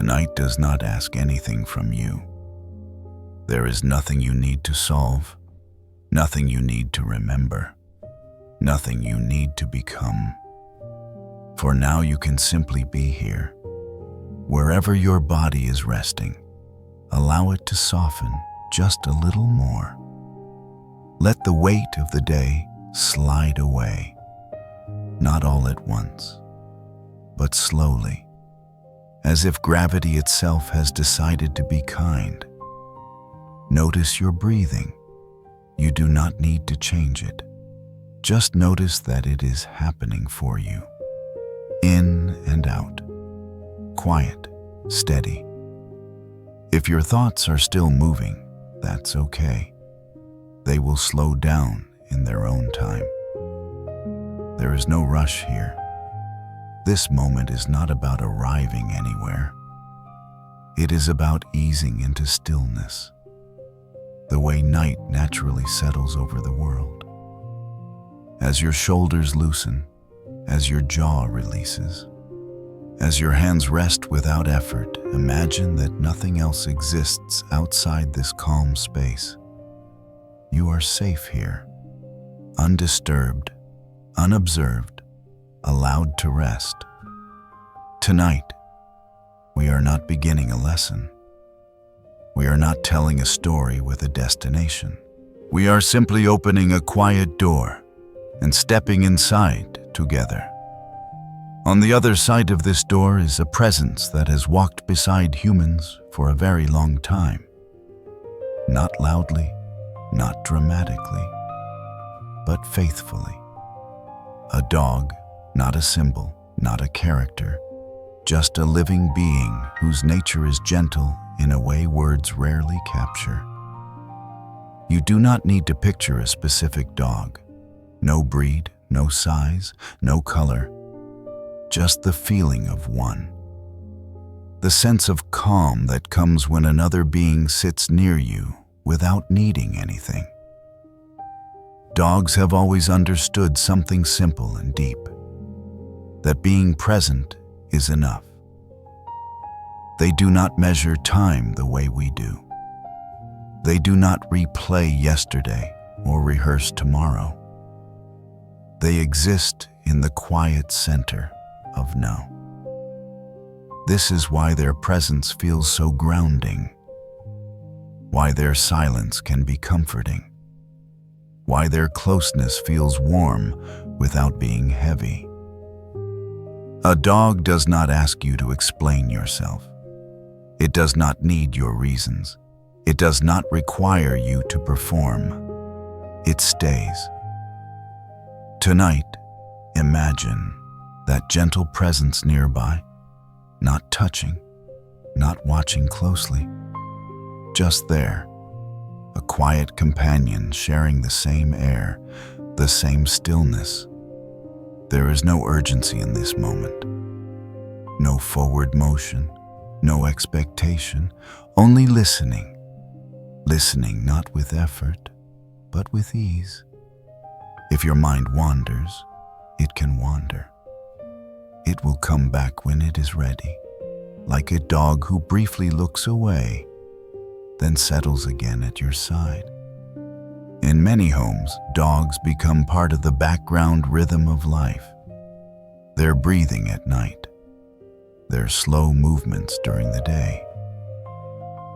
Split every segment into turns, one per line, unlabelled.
Tonight does not ask anything from you. There is nothing you need to solve, nothing you need to remember, nothing you need to become. For now you can simply be here. Wherever your body is resting, allow it to soften just a little more. Let the weight of the day slide away, not all at once, but slowly, as if gravity itself has decided to be kind. Notice your breathing. You do not need to change it. Just notice that it is happening for you. In and out. Quiet, steady. If your thoughts are still moving, that's okay. They will slow down in their own time. There is no rush here. This moment is not about arriving anywhere. It is about easing into stillness, the way night naturally settles over the world. As your shoulders loosen, as your jaw releases, as your hands rest without effort, imagine that nothing else exists outside this calm space. You are safe here, undisturbed, unobserved, allowed to rest. Tonight, we are not beginning a lesson. We are not telling a story with a destination. We are simply opening a quiet door and stepping inside together. On the other side of this door is a presence that has walked beside humans for a very long time. Not loudly, not dramatically, but faithfully. A dog, not a symbol, not a character, just a living being whose nature is gentle in a way words rarely capture. You do not need to picture a specific dog. No breed, no size, no color. Just the feeling of one. The sense of calm that comes when another being sits near you without needing anything. Dogs have always understood something simple and deep, that being present is enough. They do not measure time the way we do. They do not replay yesterday or rehearse tomorrow. They exist in the quiet center of now. This is why their presence feels so grounding, why their silence can be comforting, why their closeness feels warm without being heavy. A dog does not ask you to explain yourself. It does not need your reasons. It does not require you to perform. It stays. Tonight, imagine that gentle presence nearby, not touching, not watching closely, just there, a quiet companion sharing the same air, the same stillness. There is no urgency in this moment, no forward motion, no expectation, only listening. Listening not with effort, but with ease. If your mind wanders, it can wander. It will come back when it is ready, like a dog who briefly looks away, then settles again at your side. In many homes, dogs become part of the background rhythm of life. Their breathing at night, their slow movements during the day,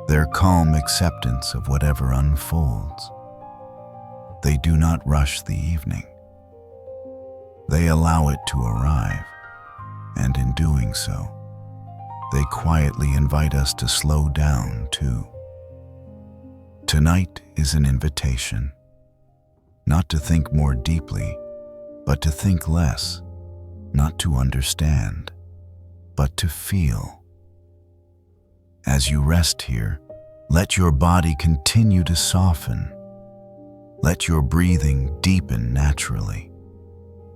their calm acceptance of whatever unfolds. They do not rush the evening. They allow it to arrive, and in doing so, they quietly invite us to slow down too. Tonight is an invitation, not to think more deeply, but to think less, not to understand, but to feel. As you rest here, let your body continue to soften. Let your breathing deepen naturally.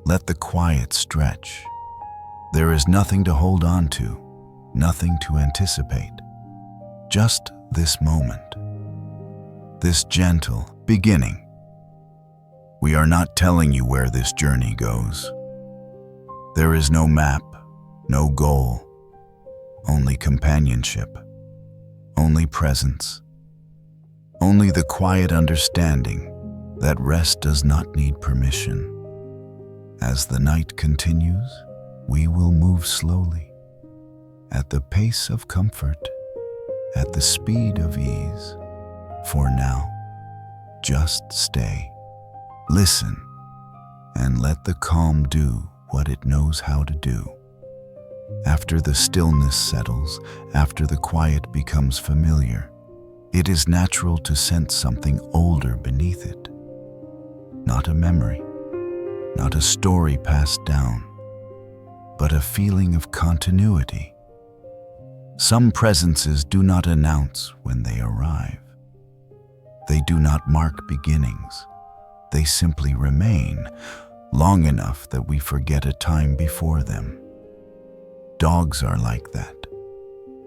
Let the quiet stretch. There is nothing to hold on to, nothing to anticipate. Just this moment. This gentle beginning. We are not telling you where this journey goes. There is no map, no goal, only companionship, only presence, only the quiet understanding that rest does not need permission. As the night continues, we will move slowly, at the pace of comfort, at the speed of ease. For now, just stay, listen, and let the calm do what it knows how to do. After the stillness settles, after the quiet becomes familiar, it is natural to sense something older beneath it. Not a memory, not a story passed down, but a feeling of continuity. Some presences do not announce when they arrive. They do not mark beginnings. They simply remain long enough that we forget a time before them. Dogs are like that.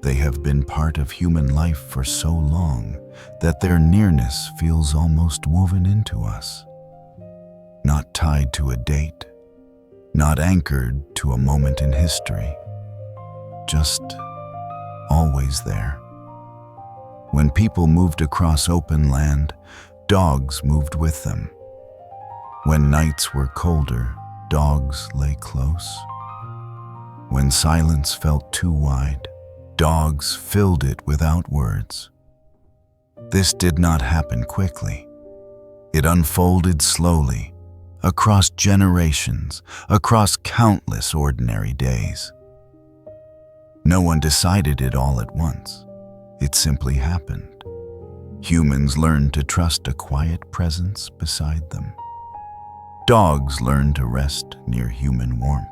They have been part of human life for so long that their nearness feels almost woven into us. Not tied to a date, not anchored to a moment in history, just always there. When people moved across open land, dogs moved with them. When nights were colder, dogs lay close. When silence felt too wide, dogs filled it without words. This did not happen quickly. It unfolded slowly, across generations, across countless ordinary days. No one decided it all at once. It simply happened. Humans learned to trust a quiet presence beside them. Dogs learned to rest near human warmth.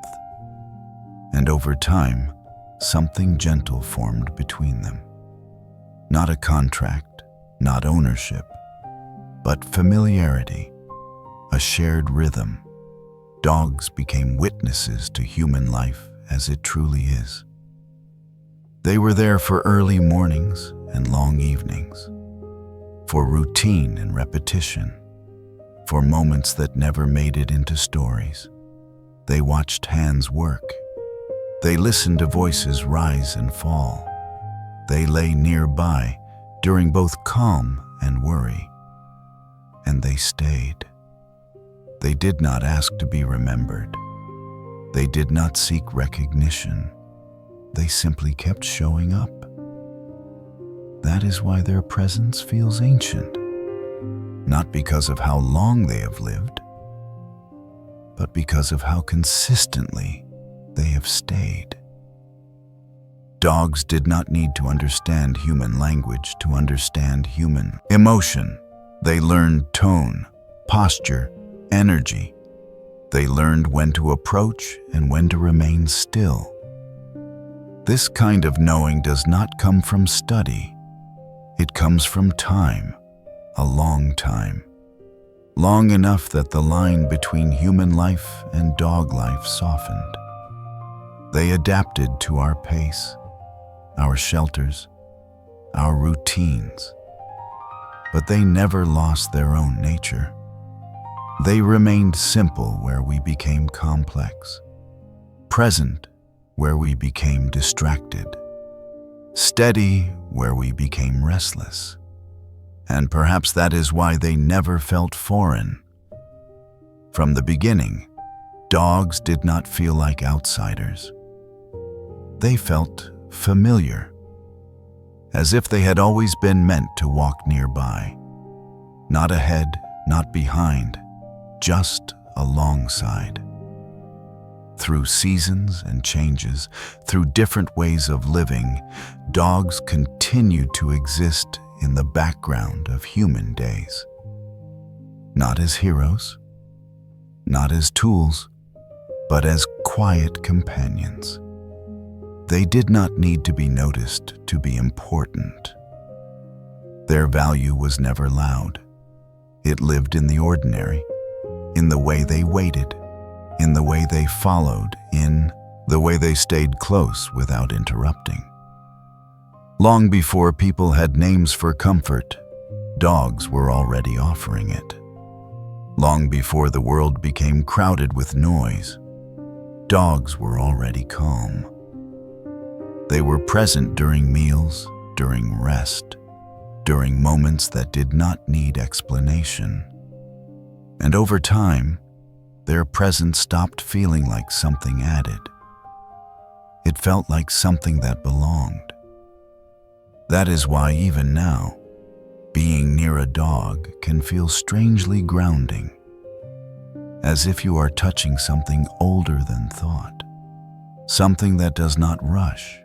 And over time, something gentle formed between them. Not a contract, not ownership, but familiarity, a shared rhythm. Dogs became witnesses to human life as it truly is. They were there for early mornings and long evenings, for routine and repetition, for moments that never made it into stories. They watched hands work. They listened to voices rise and fall. They lay nearby during both calm and worry. And they stayed. They did not ask to be remembered. They did not seek recognition. They simply kept showing up. That is why their presence feels ancient, not because of how long they have lived, but because of how consistently they have stayed. Dogs did not need to understand human language to understand human emotion. They learned tone, posture, energy. They learned when to approach and when to remain still. This kind of knowing does not come from study. It comes from time, a long time. Long enough that the line between human life and dog life softened. They adapted to our pace, our shelters, our routines. But they never lost their own nature. They remained simple where we became complex, present where we became distracted, steady where we became restless. And perhaps that is why they never felt foreign. From the beginning, dogs did not feel like outsiders. They felt familiar, as if they had always been meant to walk nearby. Not ahead, not behind, just alongside. Through seasons and changes, through different ways of living, dogs continued to exist in the background of human days. Not as heroes, not as tools, but as quiet companions. They did not need to be noticed to be important. Their value was never loud. It lived in the ordinary, in the way they waited, in the way they followed, in the way they stayed close without interrupting. Long before people had names for comfort, dogs were already offering it. Long before the world became crowded with noise, dogs were already calm. They were present during meals, during rest, during moments that did not need explanation. And over time, their presence stopped feeling like something added. It felt like something that belonged. That is why even now, being near a dog can feel strangely grounding, as if you are touching something older than thought, something that does not rush.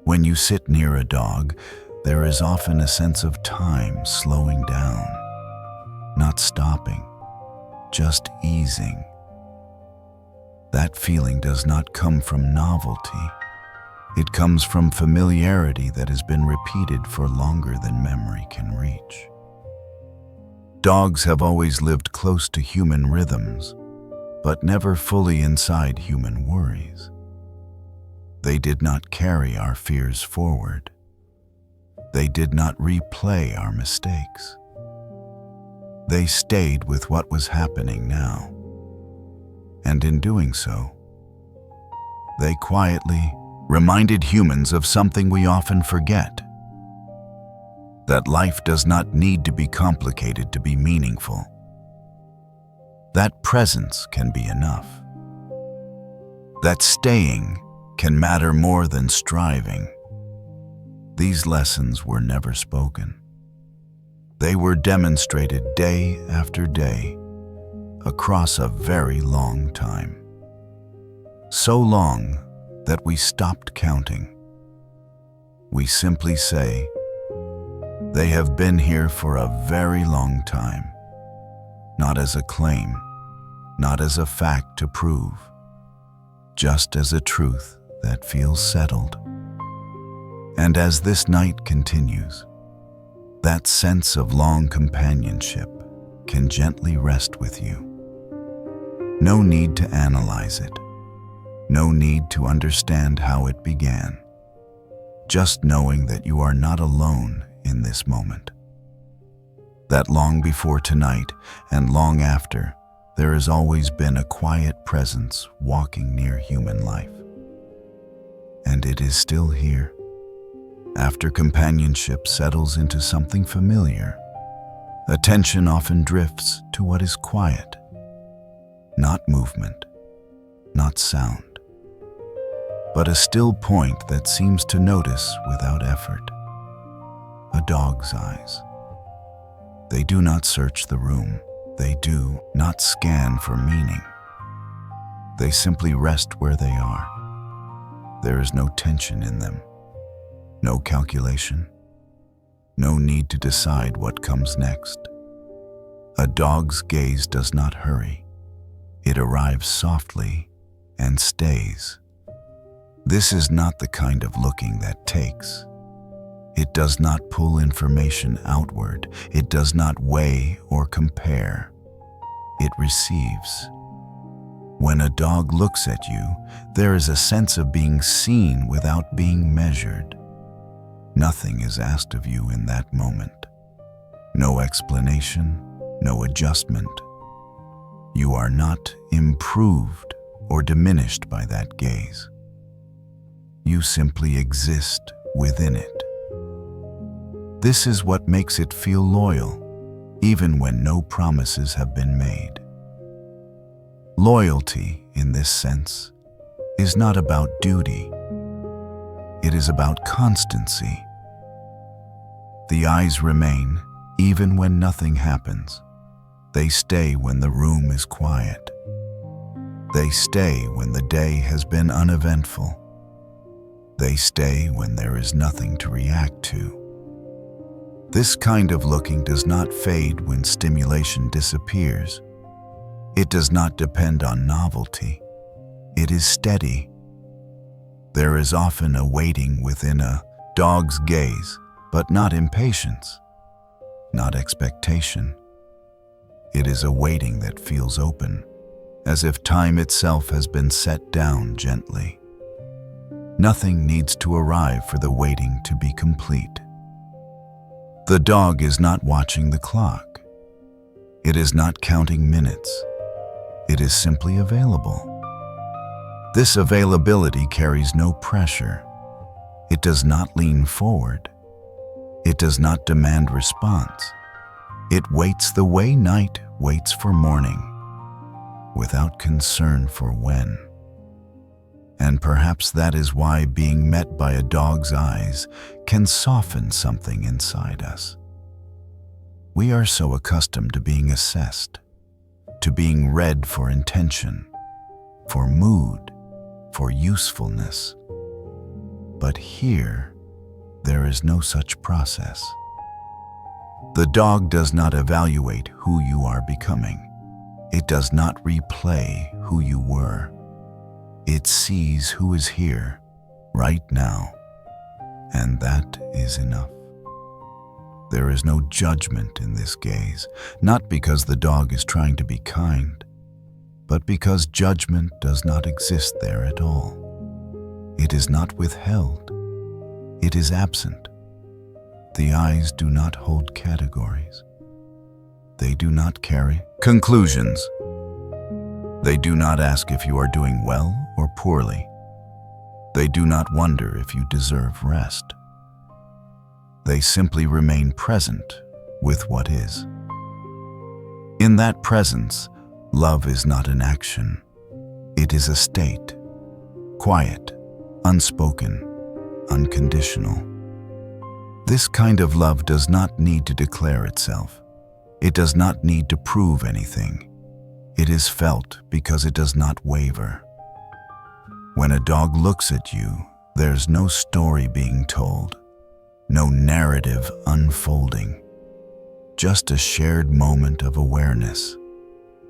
When you sit near a dog, there is often a sense of time slowing down, not stopping, just easing. That feeling does not come from novelty. It comes from familiarity that has been repeated for longer than memory can reach. Dogs have always lived close to human rhythms, but never fully inside human worries. They did not carry our fears forward. They did not replay our mistakes. They stayed with what was happening now. And in doing so, they quietly reminded humans of something we often forget: that life does not need to be complicated to be meaningful. That presence can be enough. That staying can matter more than striving. These lessons were never spoken. They were demonstrated day after day, across a very long time. So long that we stopped counting. We simply say, they have been here for a very long time, not as a claim, not as a fact to prove, just as a truth that feels settled. And as this night continues, that sense of long companionship can gently rest with you. No need to analyze it. No need to understand how it began. Just knowing that you are not alone in this moment. That long before tonight and long after, there has always been a quiet presence walking near human life. And it is still here. After companionship settles into something familiar, attention often drifts to what is quiet. Not movement, not sound, but a still point that seems to notice without effort. A dog's eyes. They do not search the room. They do not scan for meaning. They simply rest where they are. There is no tension in them, no calculation, no need to decide what comes next. A dog's gaze does not hurry. It arrives softly and stays. This is not the kind of looking that takes. It does not pull information outward. It does not weigh or compare. It receives. When a dog looks at you, there is a sense of being seen without being measured. Nothing is asked of you in that moment. No explanation, no adjustment. You are not improved or diminished by that gaze. You simply exist within it. This is what makes it feel loyal, even when no promises have been made. Loyalty, in this sense, is not about duty. It is about constancy. The eyes remain even when nothing happens. They stay when the room is quiet. They stay when the day has been uneventful. They stay when there is nothing to react to. This kind of looking does not fade when stimulation disappears. It does not depend on novelty. It is steady. There is often a waiting within a dog's gaze, but not impatience, not expectation. It is a waiting that feels open, as if time itself has been set down gently. Nothing needs to arrive for the waiting to be complete. The dog is not watching the clock. It is not counting minutes. It is simply available. This availability carries no pressure. It does not lean forward. It does not demand response. It waits the way night waits for morning, without concern for when. And perhaps that is why being met by a dog's eyes can soften something inside us. We are so accustomed to being assessed, to being read for intention, for mood, for usefulness. But here, there is no such process. The dog does not evaluate who you are becoming. It does not replay who you were. It sees who is here, right now, and that is enough. There is no judgment in this gaze, not because the dog is trying to be kind, but because judgment does not exist there at all. It is not withheld. It is absent. The eyes do not hold categories. They do not carry conclusions. They do not ask if you are doing well or poorly. They do not wonder if you deserve rest. They simply remain present with what is. In that presence, love is not an action. It is a state, quiet, unspoken, unconditional. This kind of love does not need to declare itself. It does not need to prove anything. It is felt because it does not waver. When a dog looks at you, there's no story being told, no narrative unfolding, just a shared moment of awareness.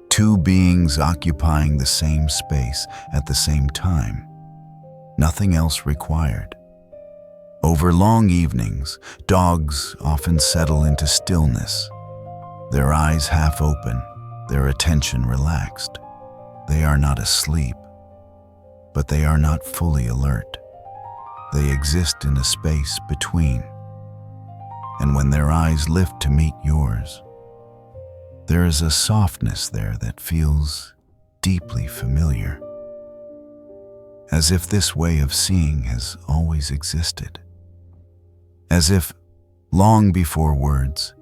Two beings occupying the same space at the same time. Nothing else required. Over long evenings, dogs often settle into stillness, their eyes half open, their attention relaxed. They are not asleep, but they are not fully alert. They exist in a space between. And when their eyes lift to meet yours, there is a softness there that feels deeply familiar, as if this way of seeing has always existed, as if, long before words,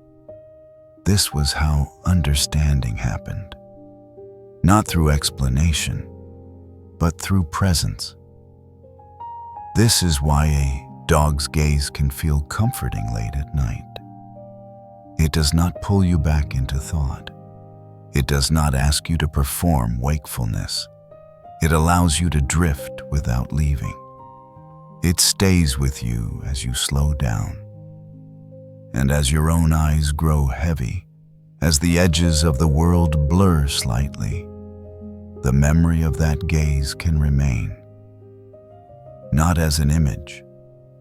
this was how understanding happened, not through explanation, but through presence. This is why a dog's gaze can feel comforting late at night. It does not pull you back into thought. It does not ask you to perform wakefulness. It allows you to drift without leaving. It stays with you as you slow down. And as your own eyes grow heavy, as the edges of the world blur slightly, the memory of that gaze can remain, not as an image,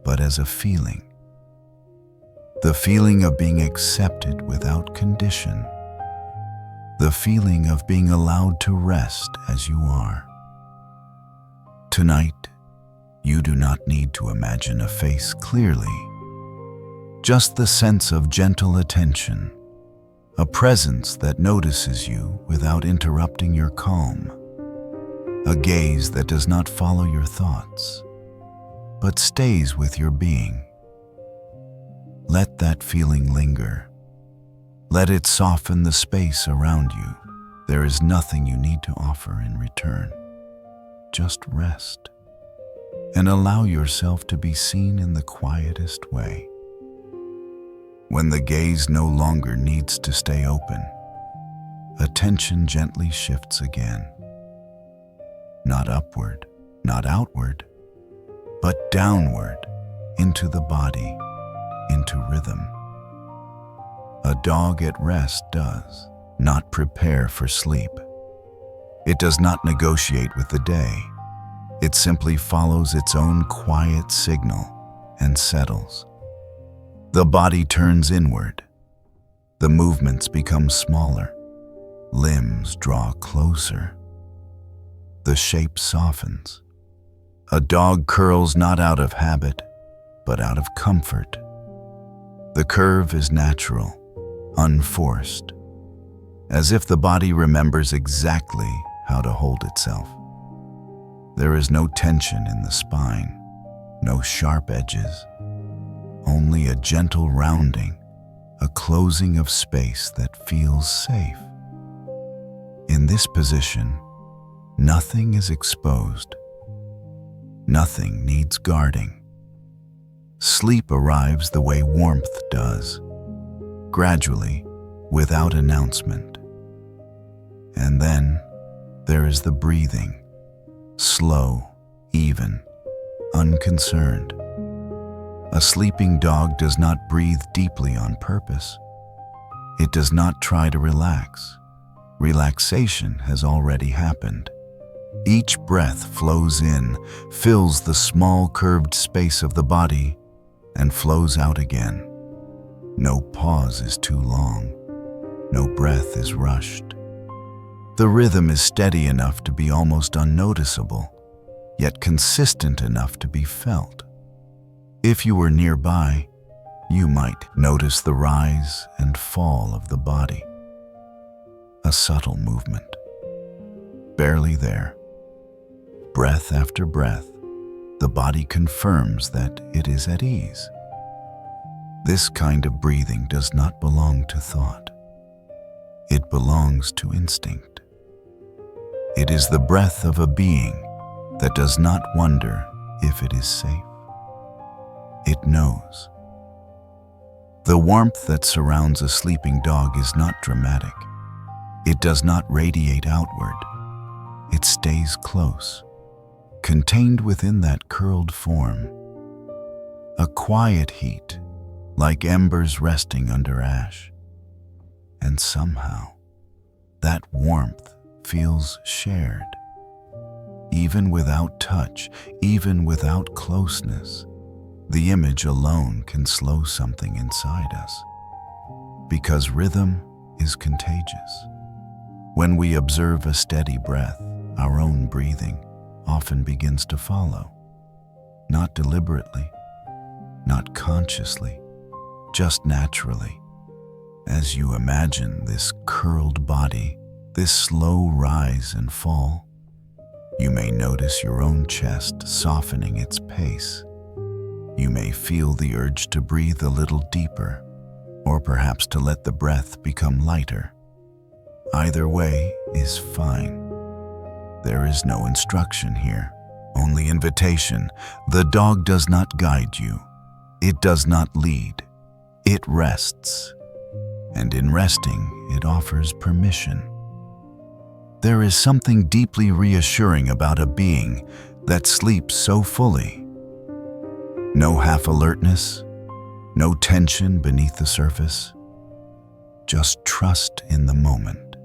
but as a feeling. The feeling of being accepted without condition. The feeling of being allowed to rest as you are. Tonight, you do not need to imagine a face clearly. Just the sense of gentle attention, a presence that notices you without interrupting your calm, a gaze that does not follow your thoughts, but stays with your being. Let that feeling linger. Let it soften the space around you. There is nothing you need to offer in return. Just rest and allow yourself to be seen in the quietest way. When the gaze no longer needs to stay open, attention gently shifts again. Not upward, not outward, but downward into the body, into rhythm. A dog at rest does not prepare for sleep. It does not negotiate with the day. It simply follows its own quiet signal and settles. The body turns inward. The movements become smaller. Limbs draw closer. The shape softens. A dog curls not out of habit, but out of comfort. The curve is natural, unforced, as if the body remembers exactly how to hold itself. There is no tension in the spine, no sharp edges, only a gentle rounding, a closing of space that feels safe. In this position, nothing is exposed. Nothing needs guarding. Sleep arrives the way warmth does, gradually, without announcement. And then there is the breathing, slow, even, unconcerned. A sleeping dog does not breathe deeply on purpose. It does not try to relax. Relaxation has already happened. Each breath flows in, fills the small curved space of the body, and flows out again. No pause is too long. No breath is rushed. The rhythm is steady enough to be almost unnoticeable, yet consistent enough to be felt. If you were nearby, you might notice the rise and fall of the body. A subtle movement, barely there. Breath after breath, the body confirms that it is at ease. This kind of breathing does not belong to thought. It belongs to instinct. It is the breath of a being that does not wonder if it is safe. It knows. The warmth that surrounds a sleeping dog is not dramatic. It does not radiate outward. It stays close, contained within that curled form. A quiet heat, like embers resting under ash. And somehow, that warmth feels shared. Even without touch, even without closeness, the image alone can slow something inside us. Because rhythm is contagious. When we observe a steady breath, our own breathing often begins to follow. Not deliberately, not consciously, just naturally. As you imagine this curled body, this slow rise and fall, you may notice your own chest softening its pace. You may feel the urge to breathe a little deeper, or perhaps to let the breath become lighter. Either way is fine. There is no instruction here, only invitation. The dog does not guide you. It does not lead. It rests. And in resting, it offers permission. There is something deeply reassuring about a being that sleeps so fully. No half-alertness, no tension beneath the surface, just trust in the moment.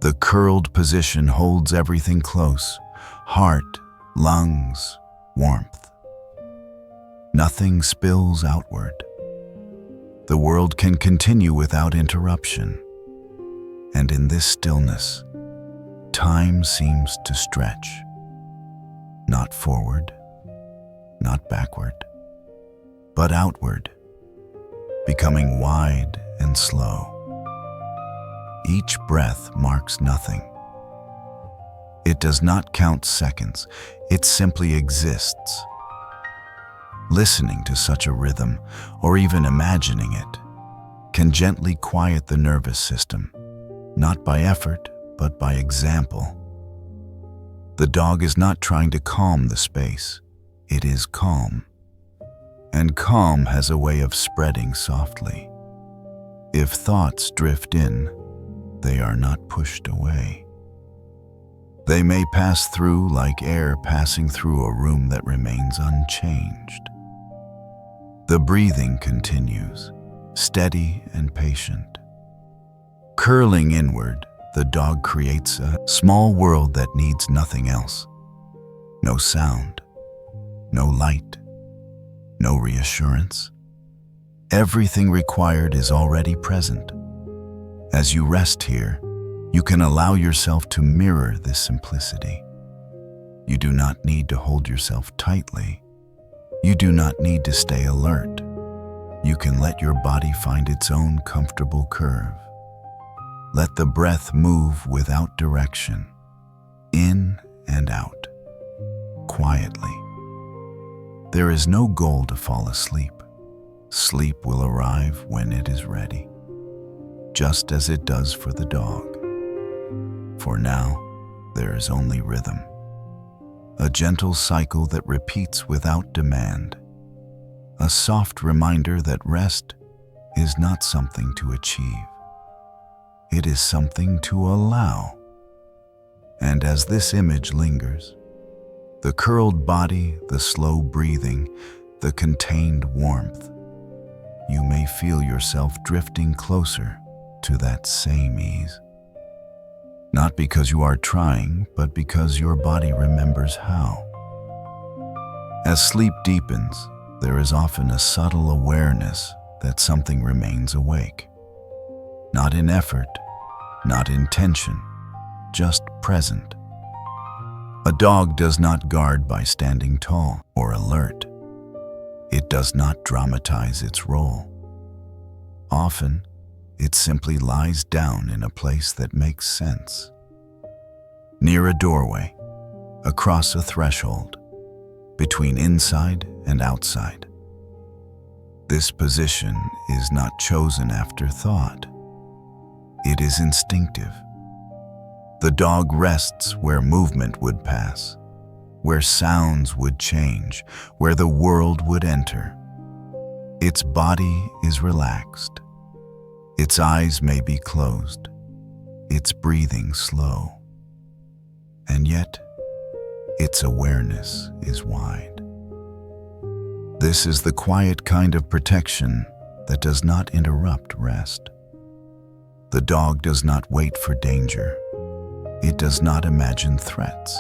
The curled position holds everything close, heart, lungs, warmth. Nothing spills outward. The world can continue without interruption. And in this stillness, time seems to stretch. Not forward, not backward, but outward, becoming wide and slow. Each breath marks nothing. It does not count seconds, it simply exists. Listening to such a rhythm, or even imagining it, can gently quiet the nervous system, not by effort, but by example. The dog is not trying to calm the space, it is calm. And calm has a way of spreading softly. If thoughts drift in, they are not pushed away. They may pass through like air passing through a room that remains unchanged. The breathing continues, steady and patient. Curling inward, the dog creates a small world that needs nothing else. No sound, no light, no reassurance. Everything required is already present. As you rest here, you can allow yourself to mirror this simplicity. You do not need to hold yourself tightly. You do not need to stay alert. You can let your body find its own comfortable curve. Let the breath move without direction, in and out, quietly. There is no goal to fall asleep. Sleep will arrive when it is ready, just as it does for the dog. For now, there is only rhythm, a gentle cycle that repeats without demand, a soft reminder that rest is not something to achieve. It is something to allow. And as this image lingers, the curled body, the slow breathing, the contained warmth, you may feel yourself drifting closer to that same ease. Not because you are trying, but because your body remembers how. As sleep deepens, there is often a subtle awareness that something remains awake. Not in effort, not in tension, just present. A dog does not guard by standing tall or alert. It does not dramatize its role. Often, it simply lies down in a place that makes sense. Near a doorway, across a threshold, between inside and outside. This position is not chosen after thought. It is instinctive. The dog rests where movement would pass, where sounds would change, where the world would enter. Its body is relaxed. Its eyes may be closed, its breathing slow. And yet, its awareness is wide. This is the quiet kind of protection that does not interrupt rest. The dog does not wait for danger. It does not imagine threats.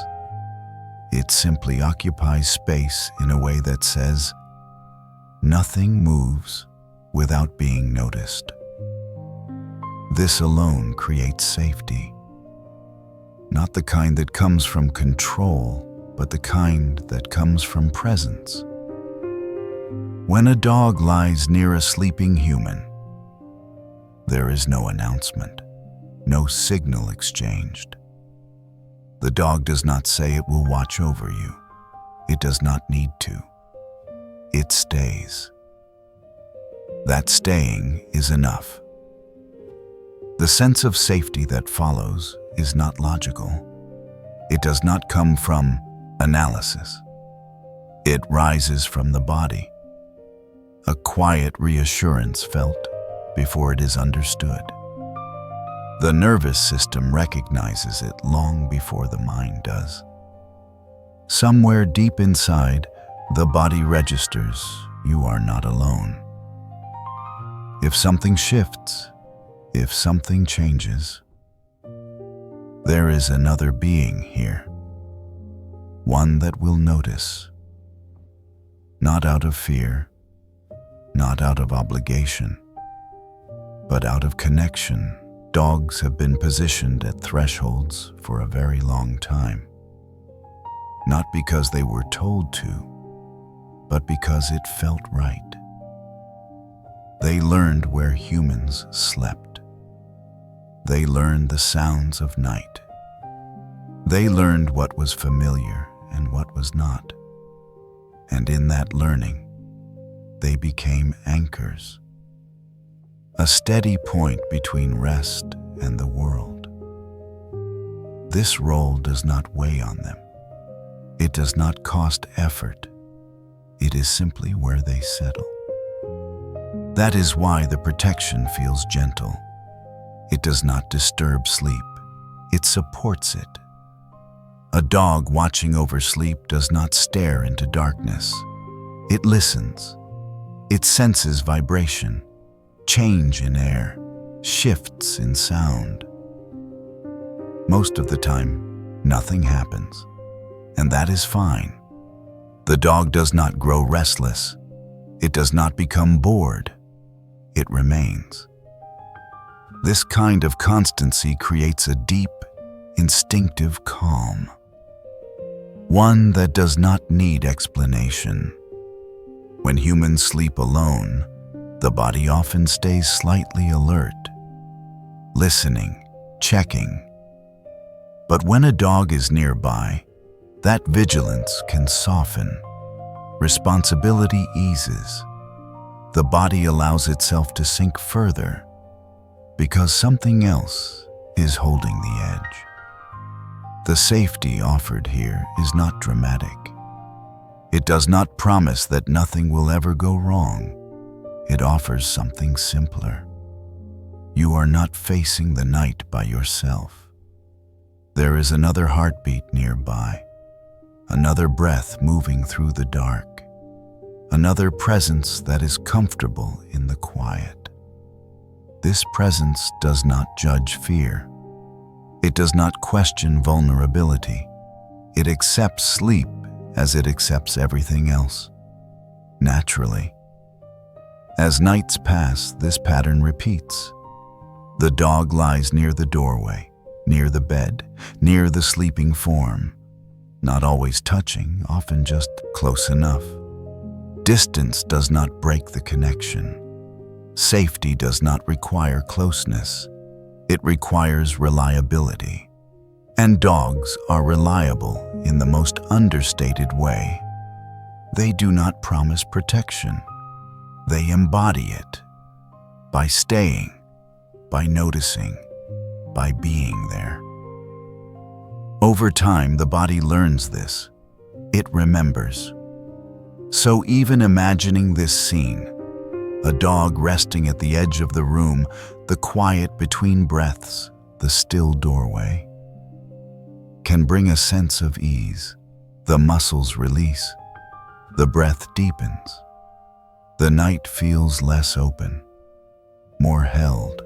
It simply occupies space in a way that says, nothing moves without being noticed. This alone creates safety. Not the kind that comes from control, but the kind that comes from presence. When a dog lies near a sleeping human, there is no announcement, no signal exchanged. The dog does not say it will watch over you. It does not need to. It stays. That staying is enough. The sense of safety that follows is not logical. It does not come from analysis. It rises from the body. A quiet reassurance felt before it is understood. The nervous system recognizes it long before the mind does. Somewhere deep inside, the body registers you are not alone. If something shifts, if something changes, there is another being here, one that will notice, not out of fear, not out of obligation, but out of connection. Dogs have been positioned at thresholds for a very long time, not because they were told to, but because it felt right. They learned where humans slept. They learned the sounds of night. They learned what was familiar and what was not. And in that learning, they became anchors. A steady point between rest and the world. This role does not weigh on them. It does not cost effort. It is simply where they settle. That is why the protection feels gentle. It does not disturb sleep. It supports it. A dog watching over sleep does not stare into darkness. It listens. It senses vibration, change in air, shifts in sound. Most of the time, nothing happens, and that is fine. The dog does not grow restless. It does not become bored. It remains. This kind of constancy creates a deep, instinctive calm. One that does not need explanation. When humans sleep alone, the body often stays slightly alert, listening, checking. But when a dog is nearby, That vigilance can soften. Responsibility eases. The body allows itself to sink further because something else is holding the edge. The safety offered here is not dramatic. It does not promise that nothing will ever go wrong. It offers something simpler. You are not facing the night by yourself. There is another heartbeat nearby, another breath moving through the dark, another presence that is comfortable in the quiet. This presence does not judge fear. It does not question vulnerability. It accepts sleep as it accepts everything else, naturally. As nights pass, this pattern repeats. The dog lies near the doorway, near the bed, near the sleeping form, not always touching, often just close enough. Distance does not break the connection. Safety does not require closeness. It requires reliability. And dogs are reliable in the most understated way. They do not promise protection. They embody it by staying, by noticing, by being there. Over time, the body learns this. It remembers. So even imagining this scene, a dog resting at the edge of the room, the quiet between breaths, the still doorway, can bring a sense of ease. The muscles release. The breath deepens. The night feels less open, more held.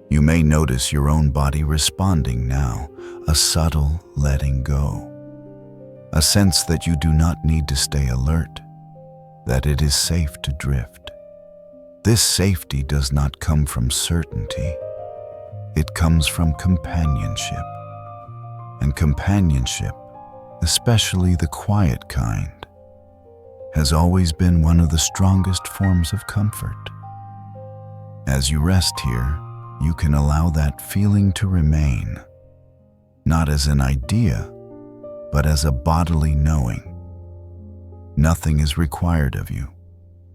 You may notice your own body responding now, a subtle letting go. A sense that you do not need to stay alert, that it is safe to drift. This safety does not come from certainty. It comes from companionship. And companionship, especially the quiet kind, has always been one of the strongest forms of comfort. As you rest here, you can allow that feeling to remain, not as an idea, but as a bodily knowing. Nothing is required of you.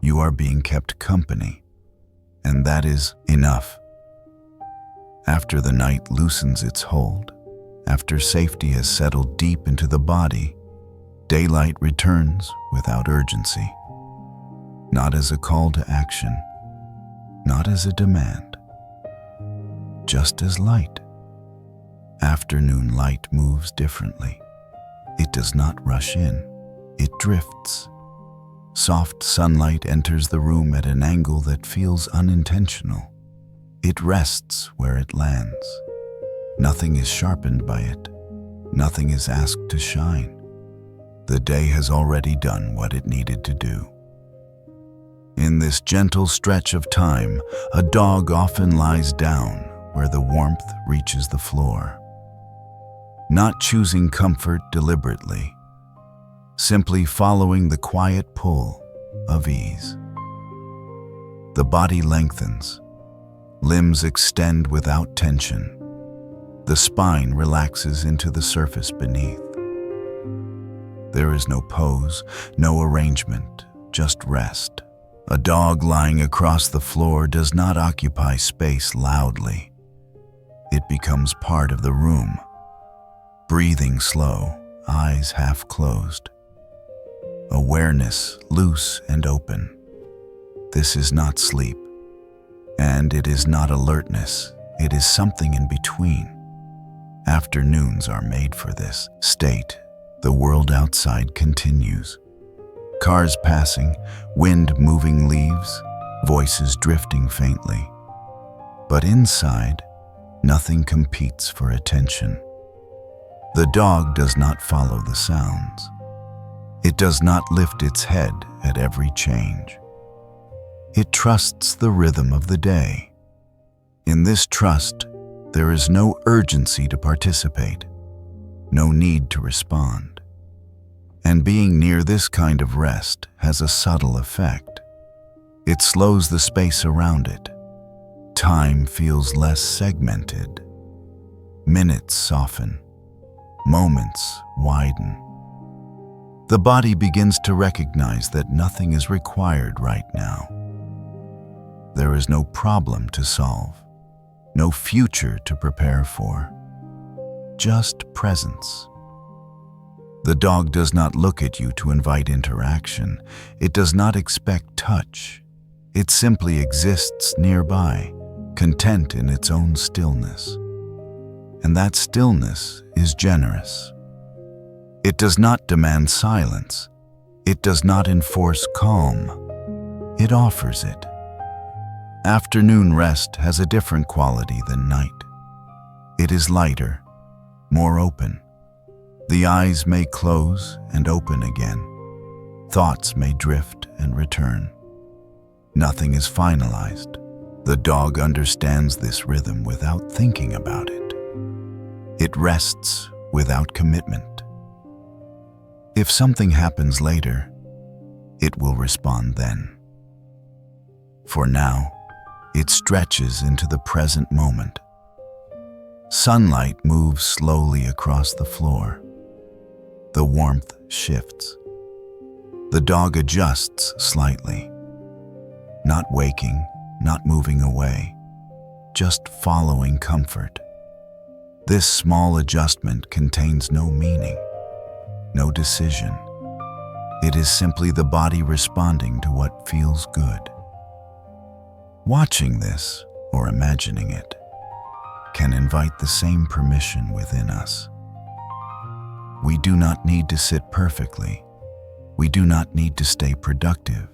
You are being kept company, and that is enough. After the night loosens its hold, after safety has settled deep into the body, daylight returns without urgency, not as a call to action, not as a demand, just as light. Afternoon light moves differently. It does not rush in, it drifts. Soft sunlight enters the room at an angle that feels unintentional. It rests where it lands. Nothing is sharpened by it. Nothing is asked to shine. The day has already done what it needed to do. In this gentle stretch of time, a dog often lies down where the warmth reaches the floor. Not choosing comfort deliberately, simply following the quiet pull of ease. The body lengthens, limbs extend without tension. The spine relaxes into the surface beneath. There is no pose, no arrangement, just rest. A dog lying across the floor does not occupy space loudly. It becomes part of the room. Breathing slow, eyes half closed. Awareness loose and open. This is not sleep, and it is not alertness. It is something in between. Afternoons are made for this state. The world outside continues. Cars passing, wind moving leaves, voices drifting faintly. But inside, nothing competes for attention. The dog does not follow the sounds. It does not lift its head at every change. It trusts the rhythm of the day. In this trust, there is no urgency to participate, no need to respond. And being near this kind of rest has a subtle effect. It slows the space around it. Time feels less segmented. Minutes soften. moments widen. The body begins to recognize that nothing is required right now. There is no problem to solve, no future to prepare for, just presence. The dog does not look at you to invite interaction. It does not expect touch. It simply exists nearby, content in its own stillness. And that stillness is generous. It does not demand silence. It does not enforce calm. It offers it. Afternoon rest has a different quality than night. It is lighter, more open. The eyes may close and open again. Thoughts may drift and return. Nothing is finalized. The dog understands this rhythm without thinking about it. It rests without commitment. If something happens later, it will respond then. For now, it stretches into the present moment. Sunlight moves slowly across the floor. The warmth shifts. The dog adjusts slightly, not waking, not moving away, just following comfort. This small adjustment contains no meaning, no decision. It is simply the body responding to what feels good. Watching this, or imagining it, can invite the same permission within us. We do not need to sit perfectly. We do not need to stay productive.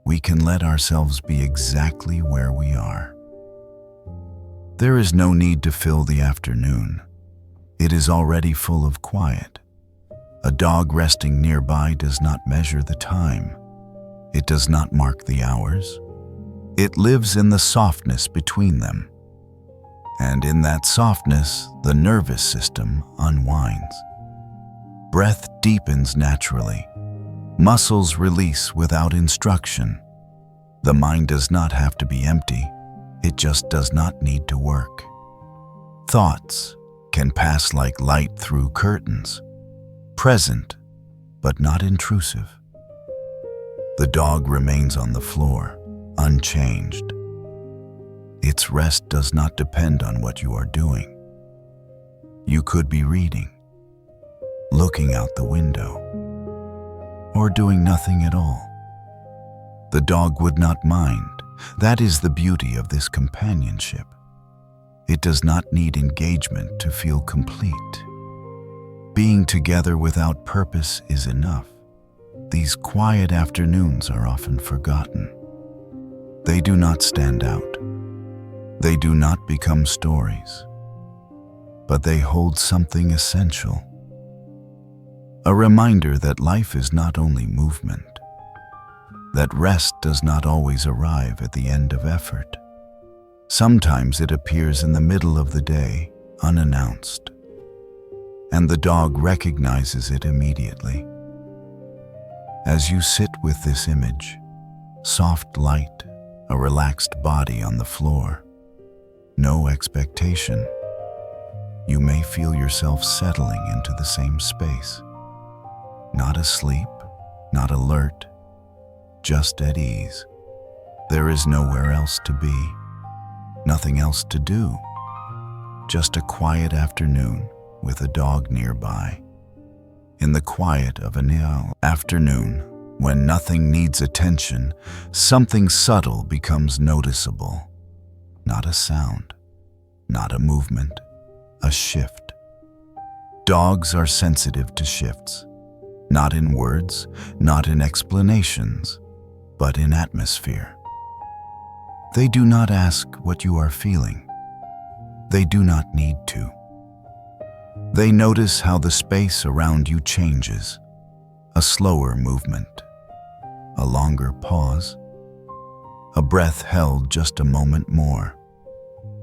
We can let ourselves be exactly where we are. There is no need to fill the afternoon. It is already full of quiet. A dog resting nearby does not measure the time. It does not mark the hours. It lives in the softness between them. And in that softness, the nervous system unwinds. Breath deepens naturally. Muscles release without instruction. The mind does not have to be empty. It just does not need to work. Thoughts can pass like light through curtains, present but not intrusive. The dog remains on the floor, unchanged. Its rest does not depend on what you are doing. You could be reading, looking out the window, or doing nothing at all. The dog would not mind. That is the beauty of this companionship. It does not need engagement to feel complete. Being together without purpose is enough. These quiet afternoons are often forgotten. They do not stand out. They do not become stories. But they hold something essential. A reminder that life is not only movement, that rest does not always arrive at the end of effort. Sometimes it appears in the middle of the day, unannounced, and the dog recognizes it immediately. As you sit with this image, soft light, a relaxed body on the floor, no expectation, you may feel yourself settling into the same space. Not asleep, not alert, just at ease. There is nowhere else to be, nothing else to do. Just a quiet afternoon with a dog nearby. In the quiet of an afternoon, when nothing needs attention, something subtle becomes noticeable. Not a sound, not a movement, a shift. Dogs are sensitive to shifts. Not in words, not in explanations, but in atmosphere. They do not ask what you are feeling. They do not need to. They notice how the space around you changes. A slower movement, a longer pause, a breath held just a moment more.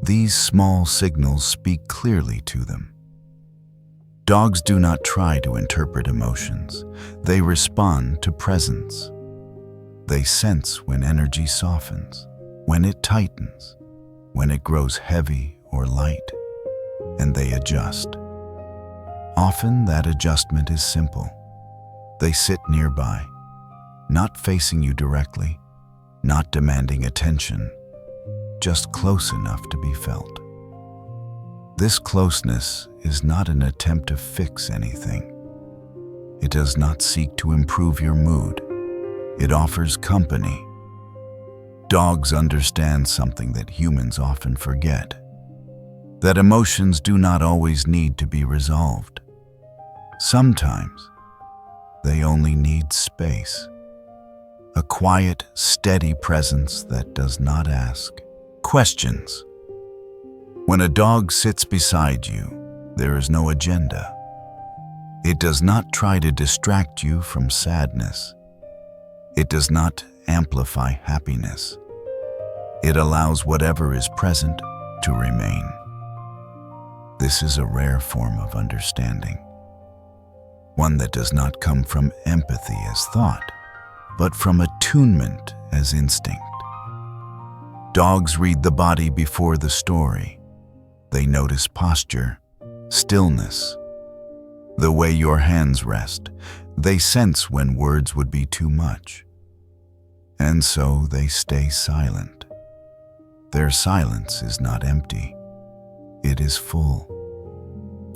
These small signals speak clearly to them. Dogs do not try to interpret emotions. They respond to presence. They sense when energy softens, when it tightens, when it grows heavy or light, and they adjust. Often that adjustment is simple. They sit nearby, not facing you directly, not demanding attention, just close enough to be felt. This closeness is not an attempt to fix anything. It does not seek to improve your mood. It offers company. Dogs understand something that humans often forget, that emotions do not always need to be resolved. Sometimes they only need space, a quiet, steady presence that does not ask questions. When a dog sits beside you, there is no agenda. It does not try to distract you from sadness. It does not amplify happiness. It allows whatever is present to remain. This is a rare form of understanding, one that does not come from empathy as thought, but from attunement as instinct. Dogs read the body before the story. They notice posture, stillness, the way your hands rest. They sense when words would be too much. And so they stay silent. Their silence is not empty. It is full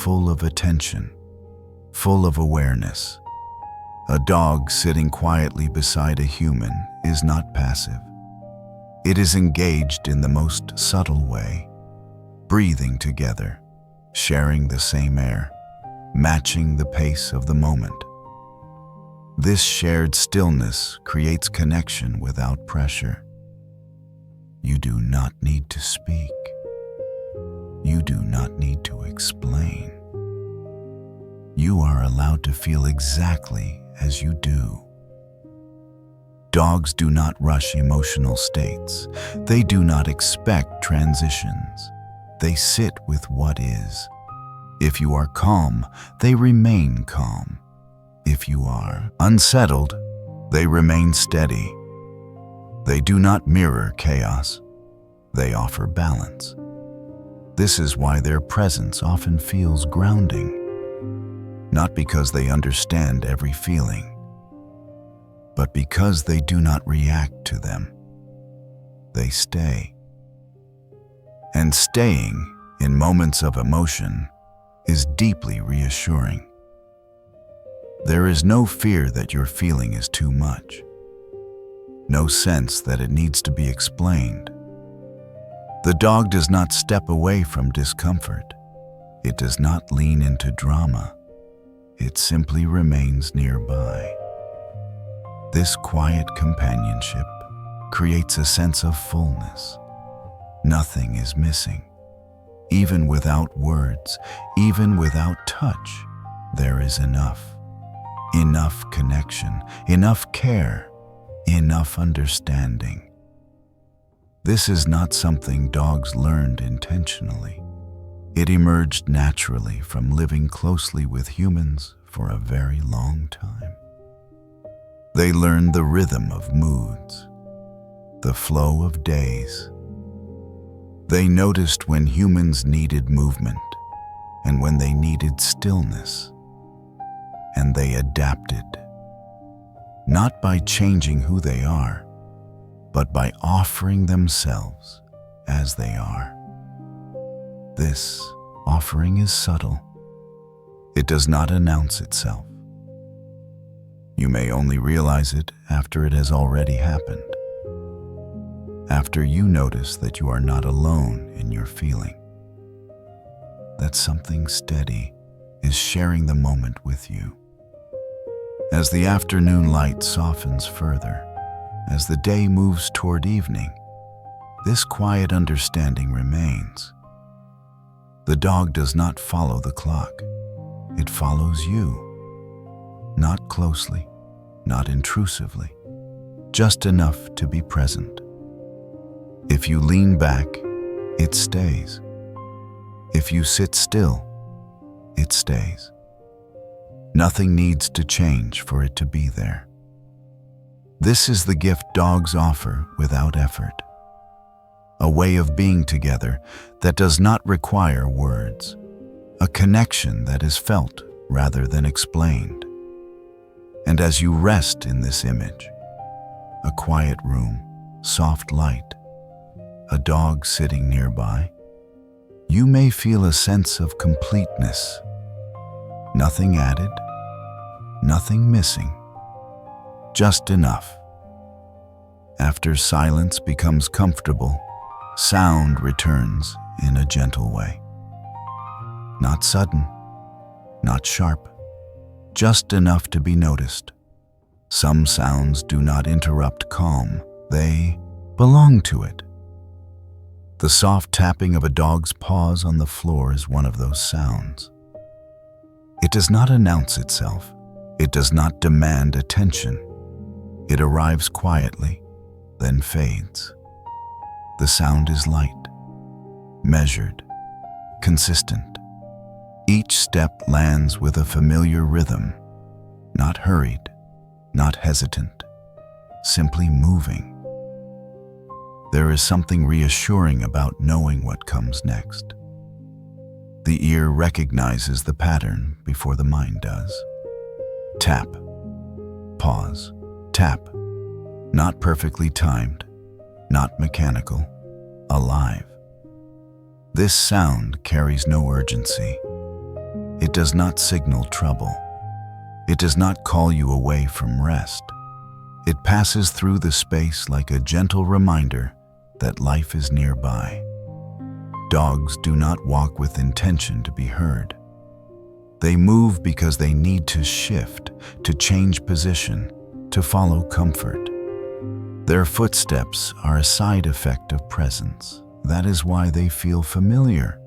of attention, full of awareness. A dog sitting quietly beside a human is not passive. It is engaged in the most subtle way, breathing together, sharing the same air, matching the pace of the moment. This shared stillness creates connection without pressure. You do not need to speak. You do not need to explain. You are allowed to feel exactly as you do. Dogs do not rush emotional states. They do not expect transitions. They sit with what is. If you are calm, they remain calm. If you are unsettled, they remain steady. They do not mirror chaos. They offer balance. This is why their presence often feels grounding, not because they understand every feeling, but because they do not react to them. They stay. And staying in moments of emotion is deeply reassuring. There is no fear that your feeling is too much, no sense that it needs to be explained. The dog does not step away from discomfort. It does not lean into drama. It simply remains nearby. This quiet companionship creates a sense of fullness. Nothing is missing. Even without words, even without touch, there is enough. Enough connection, enough care, enough understanding. This is not something dogs learned intentionally. It emerged naturally from living closely with humans for a very long time. They learned the rhythm of moods, the flow of days. They noticed when humans needed movement and when they needed stillness. And they adapted, not by changing who they are, but by offering themselves as they are. This offering is subtle. It does not announce itself. You may only realize it after it has already happened, after you notice that you are not alone in your feeling, that something steady is sharing the moment with you. As the afternoon light softens further, as the day moves toward evening, this quiet understanding remains. The dog does not follow the clock. It follows you. Not closely, not intrusively, just enough to be present. If you lean back, it stays. If you sit still, it stays. Nothing needs to change for it to be there. This is the gift dogs offer without effort. A way of being together that does not require words. A connection that is felt rather than explained. And as you rest in this image, a quiet room, soft light, a dog sitting nearby, you may feel a sense of completeness. Nothing added, nothing missing, just enough. After silence becomes comfortable, sound returns in a gentle way. Not sudden, not sharp, just enough to be noticed. Some sounds do not interrupt calm, they belong to it. The soft tapping of a dog's paws on the floor is one of those sounds. It does not announce itself. It does not demand attention. It arrives quietly, then fades. The sound is light, measured, consistent. Each step lands with a familiar rhythm, not hurried, not hesitant, simply moving. There is something reassuring about knowing what comes next. The ear recognizes the pattern before the mind does. Tap, pause, tap. Not perfectly timed, not mechanical, alive. This sound carries no urgency. It does not signal trouble. It does not call you away from rest. It passes through the space like a gentle reminder that life is nearby. Dogs do not walk with intention to be heard. They move because they need to shift, to change position, to follow comfort. Their footsteps are a side effect of presence. That is why they feel familiar.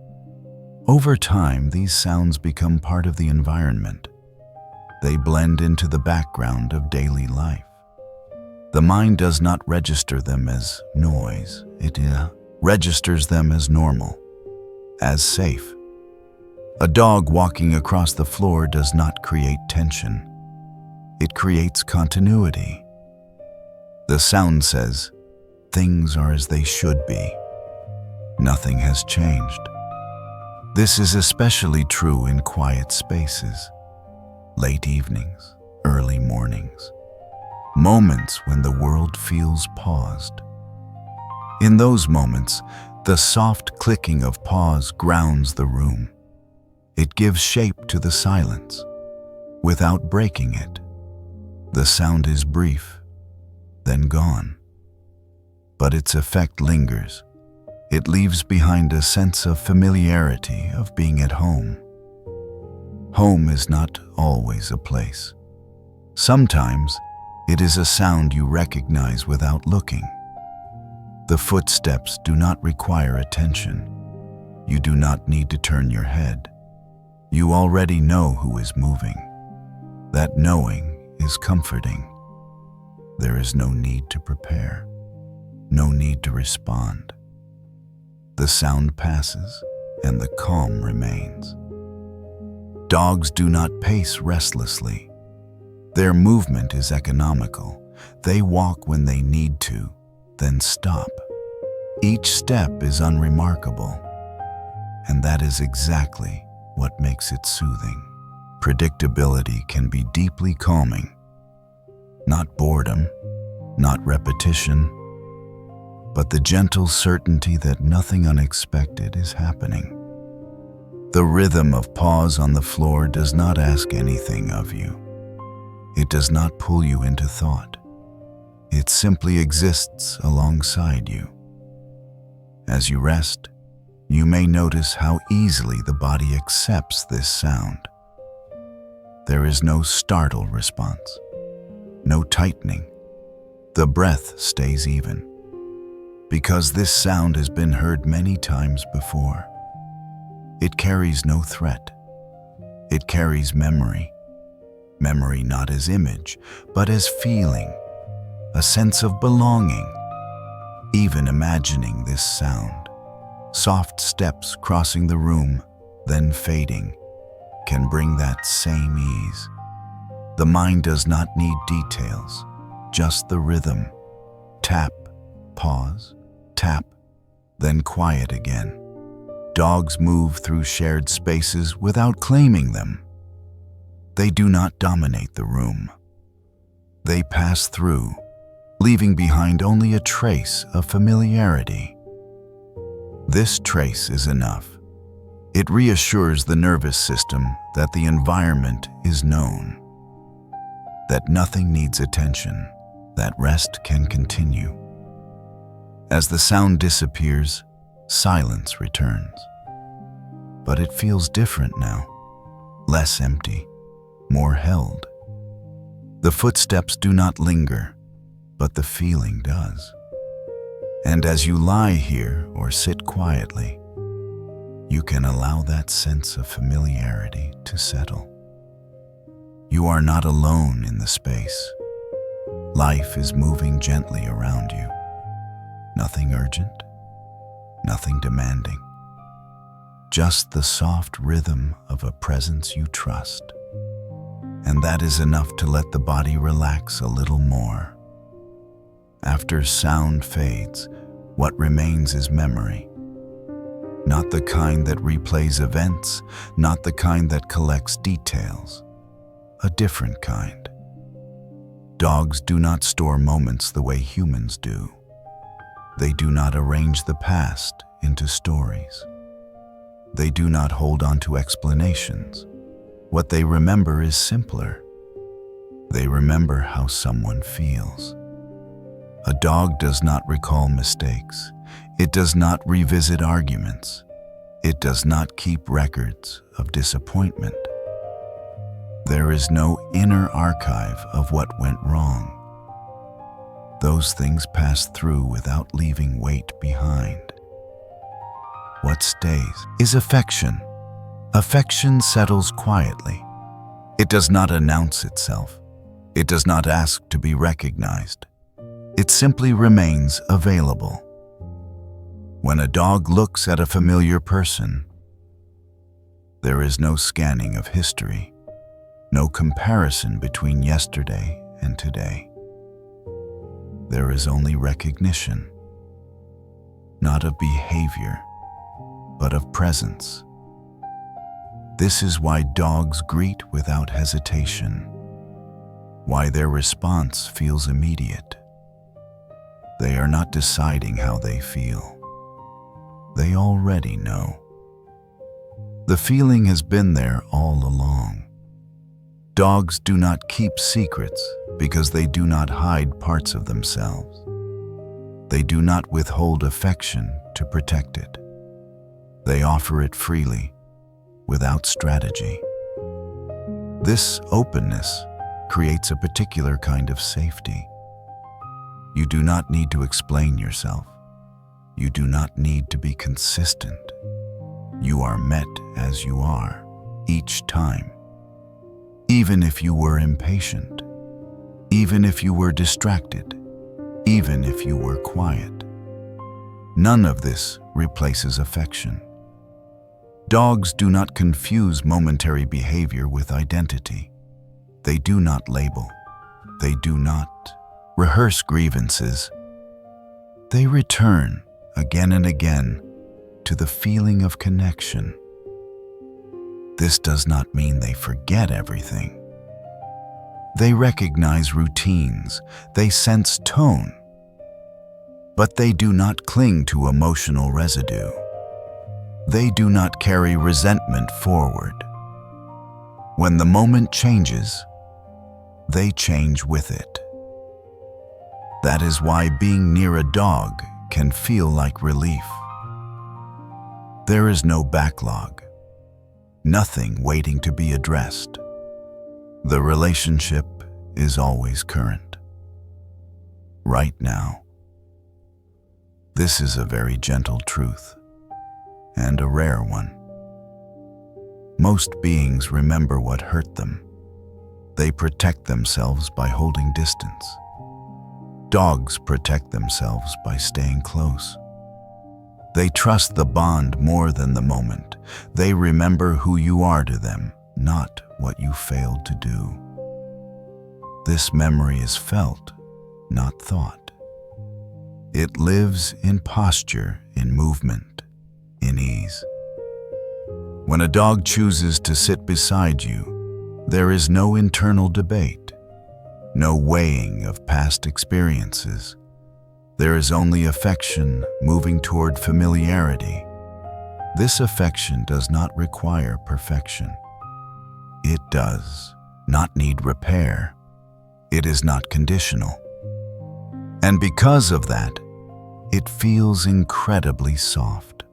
Over time, these sounds become part of the environment. They blend into the background of daily life. The mind does not register them as noise. It registers them as normal, as safe. A dog walking across the floor does not create tension. It creates continuity. The sound says, things are as they should be. Nothing has changed. This is especially true in quiet spaces, late evenings, early mornings, moments when the world feels paused. In those moments, the soft clicking of paws grounds the room. It gives shape to the silence, without breaking it. The sound is brief, then gone. But its effect lingers. It leaves behind a sense of familiarity, of being at home. Home is not always a place. Sometimes it is a sound you recognize without looking. The footsteps do not require attention. You do not need to turn your head. You already know who is moving. That knowing is comforting. There is no need to prepare, no need to respond. The sound passes and the calm remains. Dogs do not pace restlessly. Their movement is economical. They walk when they need to, then stop. Each step is unremarkable, and that is exactly what makes it soothing. Predictability can be deeply calming. Not boredom, not repetition, but the gentle certainty that nothing unexpected is happening. The rhythm of paws on the floor does not ask anything of you. It does not pull you into thought. It simply exists alongside you. As you rest, you may notice how easily the body accepts this sound. There is no startle response, no tightening. The breath stays even, because this sound has been heard many times before. It carries no threat. It carries memory. Memory not as image, but as feeling, a sense of belonging. Even imagining this sound, soft steps crossing the room, then fading, can bring that same ease. The mind does not need details, just the rhythm. Tap, pause, tap, then quiet again. Dogs move through shared spaces without claiming them. They do not dominate the room. They pass through, leaving behind only a trace of familiarity. This trace is enough. It reassures the nervous system that the environment is known, that nothing needs attention, that rest can continue. As the sound disappears, silence returns. But it feels different now, less empty, more held. The footsteps do not linger, but the feeling does. And as you lie here or sit quietly, you can allow that sense of familiarity to settle. You are not alone in the space. Life is moving gently around you. Nothing urgent, nothing demanding. Just the soft rhythm of a presence you trust. And that is enough to let the body relax a little more. After sound fades, what remains is memory. Not the kind that replays events, not the kind that collects details. A different kind. Dogs do not store moments the way humans do. They do not arrange the past into stories. They do not hold on to explanations. What they remember is simpler. They remember how someone feels. A dog does not recall mistakes. It does not revisit arguments. It does not keep records of disappointment. There is no inner archive of what went wrong. Those things pass through without leaving weight behind. What stays is affection. Affection settles quietly. It does not announce itself. It does not ask to be recognized. It simply remains available. When a dog looks at a familiar person, there is no scanning of history, no comparison between yesterday and today. There is only recognition, not of behavior, but of presence. This is why dogs greet without hesitation, why their response feels immediate. They are not deciding how they feel. They already know. The feeling has been there all along. Dogs do not keep secrets because they do not hide parts of themselves. They do not withhold affection to protect it. They offer it freely, without strategy. This openness creates a particular kind of safety. You do not need to explain yourself. You do not need to be consistent. You are met as you are, each time. Even if you were impatient, even if you were distracted, even if you were quiet. None of this replaces affection. Dogs do not confuse momentary behavior with identity. They do not label. They do not rehearse grievances. They return again and again to the feeling of connection. This does not mean they forget everything. They recognize routines, they sense tone, but they do not cling to emotional residue. They do not carry resentment forward. When the moment changes, they change with it. That is why being near a dog can feel like relief. There is no backlog, nothing waiting to be addressed. The relationship is always current. Right now. This is a very gentle truth, and a rare one. Most beings remember what hurt them. They protect themselves by holding distance. Dogs protect themselves by staying close. They trust the bond more than the moment. They remember who you are to them, not what you failed to do. This memory is felt, not thought. It lives in posture, in movement, in ease. When a dog chooses to sit beside you, There is no internal debate, no weighing of past experiences. There is only affection moving toward familiarity. This affection does not require perfection. It does not need repair. It is not conditional. And because of that, it feels incredibly soft.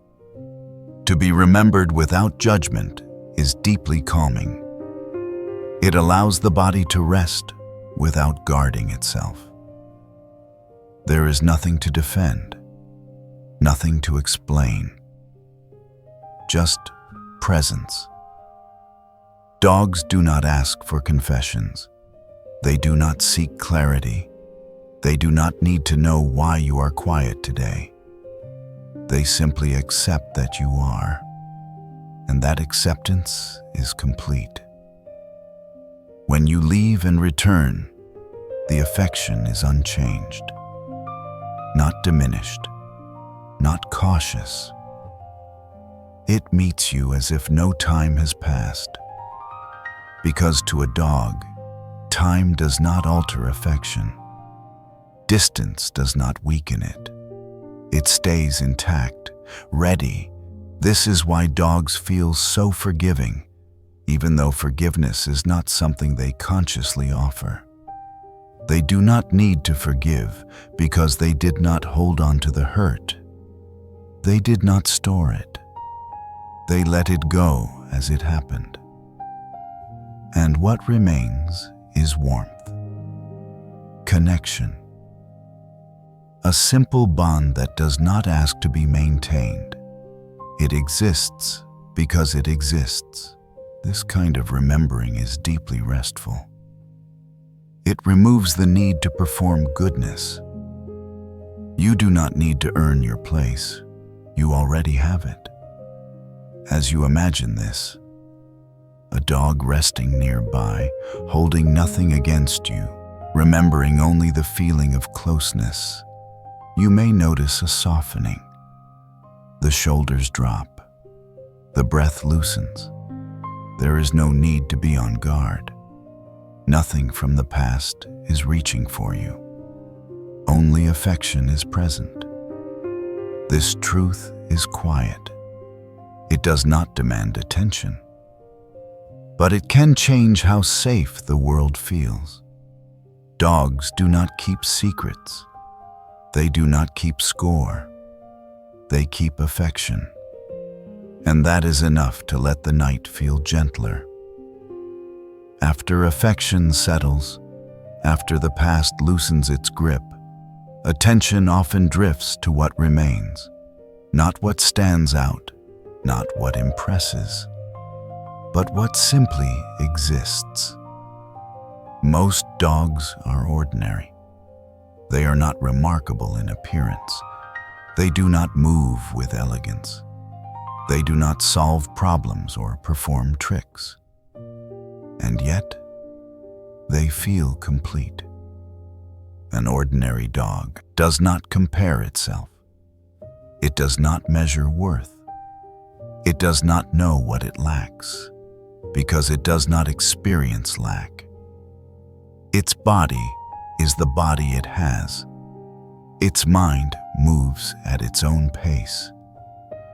To be remembered without judgment is deeply calming. It allows the body to rest without guarding itself. There is nothing to defend, nothing to explain, just presence. Dogs do not ask for confessions. They do not seek clarity. They do not need to know why you are quiet today. They simply accept that you are, and that acceptance is complete. When you leave and return, the affection is unchanged, not diminished, not cautious. It meets you as if no time has passed. Because to a dog, time does not alter affection. Distance does not weaken it. It stays intact, ready. This is why dogs feel so forgiving, even though forgiveness is not something they consciously offer. They do not need to forgive because they did not hold on to the hurt. They did not store it. They let it go as it happened. And what remains is warmth, connection, a simple bond that does not ask to be maintained. It exists because it exists. This kind of remembering is deeply restful. It removes the need to perform goodness. You do not need to earn your place. You already have it. As you imagine this, a dog resting nearby, holding nothing against you, remembering only the feeling of closeness, you may notice a softening. The shoulders drop. The breath loosens. There is no need to be on guard. Nothing from the past is reaching for you. Only affection is present. This truth is quiet. It does not demand attention. But it can change how safe the world feels. Dogs do not keep secrets. They do not keep score. They keep affection. And that is enough to let the night feel gentler. After affection settles, after the past loosens its grip, attention often drifts to what remains, not what stands out, not what impresses, but what simply exists. Most dogs are ordinary. They are not remarkable in appearance. They do not move with elegance. They do not solve problems or perform tricks. And yet, they feel complete. An ordinary dog does not compare itself. It does not measure worth. It does not know what it lacks, because it does not experience lack. Its body is the body it has. Its mind moves at its own pace.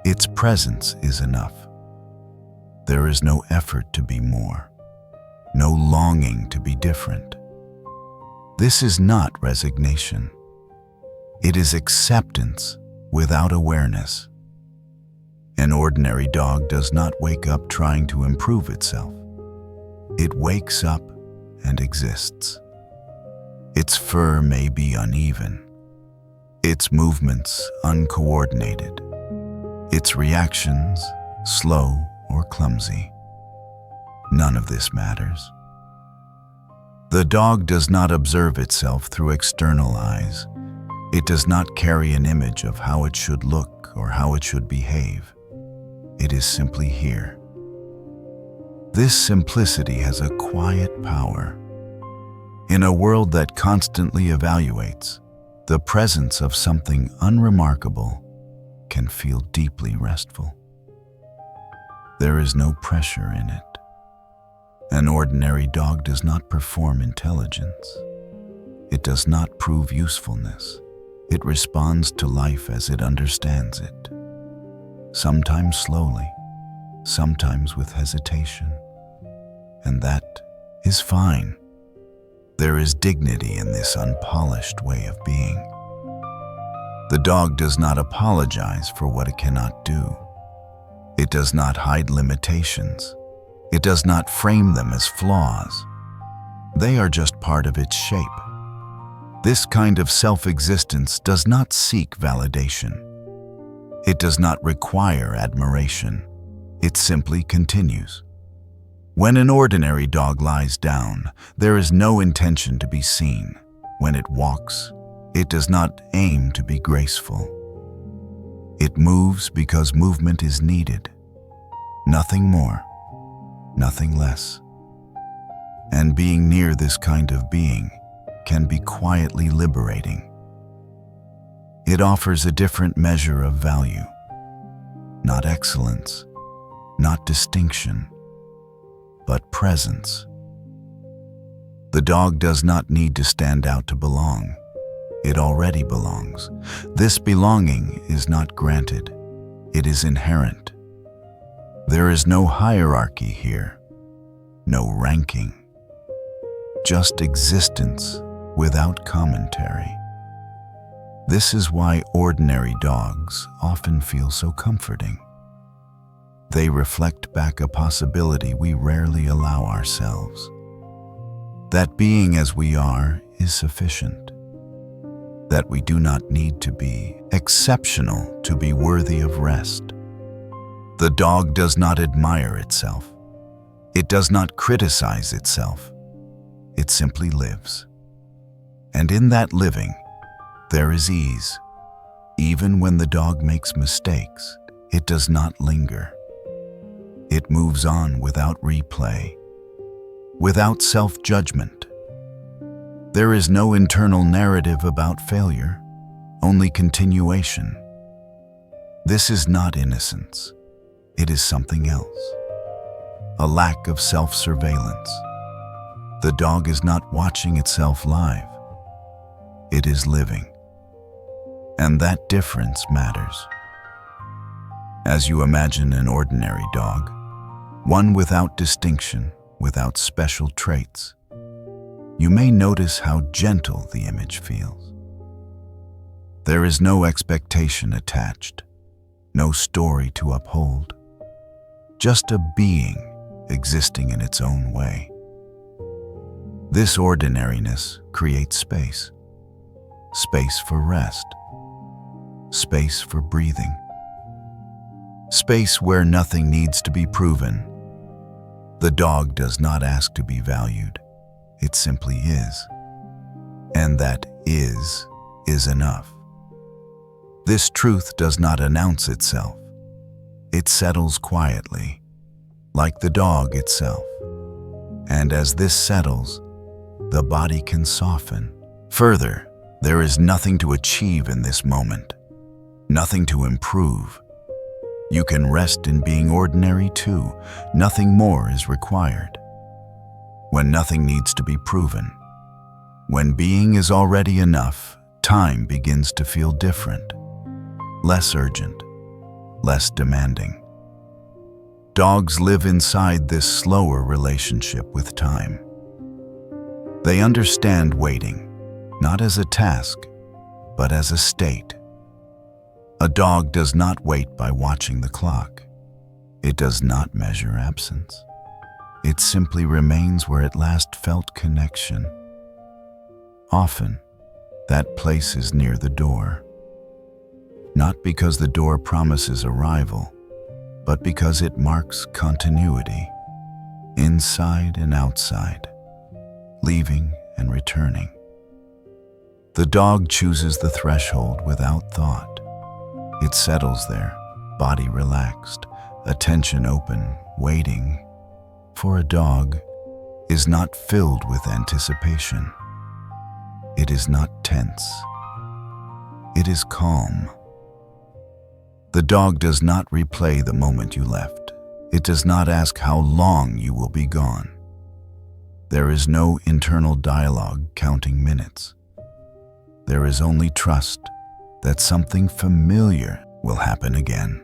Its presence is enough. There is no effort to be more, no longing to be different. This is not resignation. It is acceptance without awareness. An ordinary dog does not wake up trying to improve itself. It wakes up and exists. Its fur may be uneven, its movements uncoordinated, its reactions slow or clumsy. None of this matters. The dog does not observe itself through external eyes. It does not carry an image of how it should look or how it should behave. It is simply here. This simplicity has a quiet power. In a world that constantly evaluates, the presence of something unremarkable can feel deeply restful. There is no pressure in it, An ordinary dog does not perform intelligence. It does not prove usefulness. It responds to life as it understands it, sometimes slowly, sometimes with hesitation. And that is fine. There is dignity in this unpolished way of being. The dog does not apologize for what it cannot do. It does not hide limitations. It does not frame them as flaws. They are just part of its shape. This kind of self-existence does not seek validation. It does not require admiration. It simply continues. When an ordinary dog lies down, there is no intention to be seen. When it walks, it does not aim to be graceful. It moves because movement is needed. Nothing more, nothing less. And being near this kind of being can be quietly liberating. It offers a different measure of value, not excellence, not distinction, but presence. The dog does not need to stand out to belong. It already belongs. This belonging is not granted. It is inherent. There is no hierarchy here, no ranking, just existence without commentary. This is why ordinary dogs often feel so comforting. They reflect back a possibility we rarely allow ourselves. That being as we are is sufficient. That we do not need to be exceptional to be worthy of rest. The dog does not admire itself. It does not criticize itself. It simply lives. And in that living, there is ease. Even when the dog makes mistakes, it does not linger. It moves on without replay, without self-judgment. There is no internal narrative about failure, only continuation. This is not innocence. It is something else. A lack of self-surveillance. The dog is not watching itself live. It is living. And that difference matters. As you imagine an ordinary dog, one without distinction, without special traits, you may notice how gentle the image feels. There is no expectation attached, no story to uphold, just a being existing in its own way. This ordinariness creates space. Space for rest. Space for breathing. Space where nothing needs to be proven. The dog does not ask to be valued. It simply is. And that is enough. This truth does not announce itself. It settles quietly, like the dog itself. And as this settles, the body can soften. Further, there is nothing to achieve in this moment, nothing to improve. You can rest in being ordinary too. Nothing more is required. When nothing needs to be proven, when being is already enough, time begins to feel different, less urgent, less demanding. Dogs live inside this slower relationship with time. They understand waiting, not as a task, but as a state. A dog does not wait by watching the clock. It does not measure absence. It simply remains where it last felt connection. Often, that place is near the door. Not because the door promises arrival, but because it marks continuity, inside and outside, leaving and returning. The dog chooses the threshold without thought. It settles there, body relaxed, attention open, waiting. For a dog is not filled with anticipation. It is not tense. It is calm. The dog does not replay the moment you left. It does not ask how long you will be gone. There is no internal dialogue counting minutes. There is only trust that something familiar will happen again.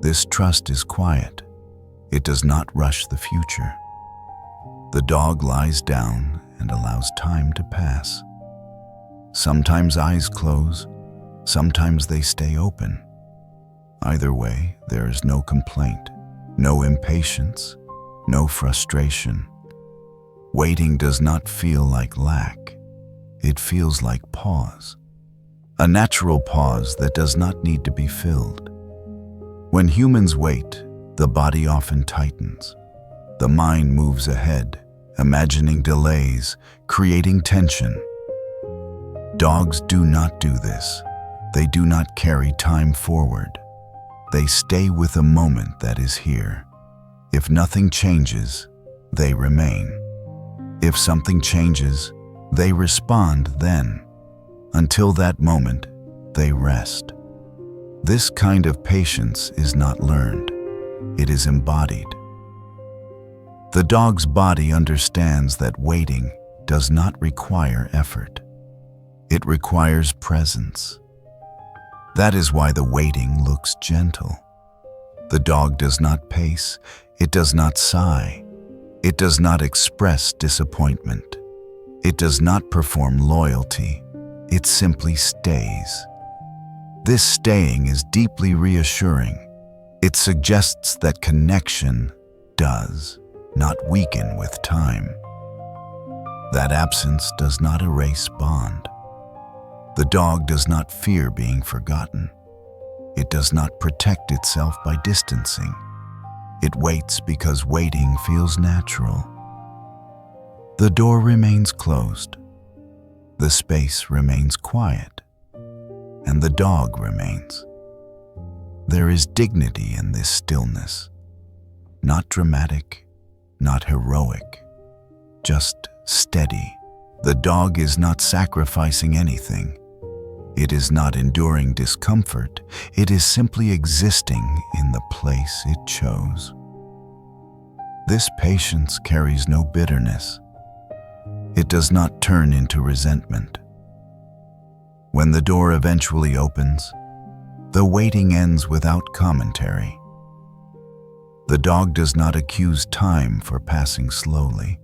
This trust is quiet. It does not rush the future. The dog lies down and allows time to pass. Sometimes eyes close, sometimes they stay open. Either way, there is no complaint, no impatience, no frustration. Waiting does not feel like lack. It feels like pause. A natural pause that does not need to be filled. When humans wait, the body often tightens. The mind moves ahead, imagining delays, creating tension. Dogs do not do this. They do not carry time forward. They stay with a moment that is here. If nothing changes, they remain. If something changes, they respond then. Until that moment, they rest. This kind of patience is not learned. It is embodied. The dog's body understands that waiting does not require effort. It requires presence. That is why the waiting looks gentle. The dog does not pace. It does not sigh. It does not express disappointment. It does not perform loyalty. It simply stays. This staying is deeply reassuring. It suggests that connection does not weaken with time. That absence does not erase bond. The dog does not fear being forgotten. It does not protect itself by distancing. It waits because waiting feels natural. The door remains closed. The space remains quiet. And the dog remains. There is dignity in this stillness. Not dramatic, not heroic, just steady. The dog is not sacrificing anything. It is not enduring discomfort. It is simply existing in the place it chose. This patience carries no bitterness. It does not turn into resentment. When the door eventually opens, the waiting ends without commentary. The dog does not accuse time for passing slowly.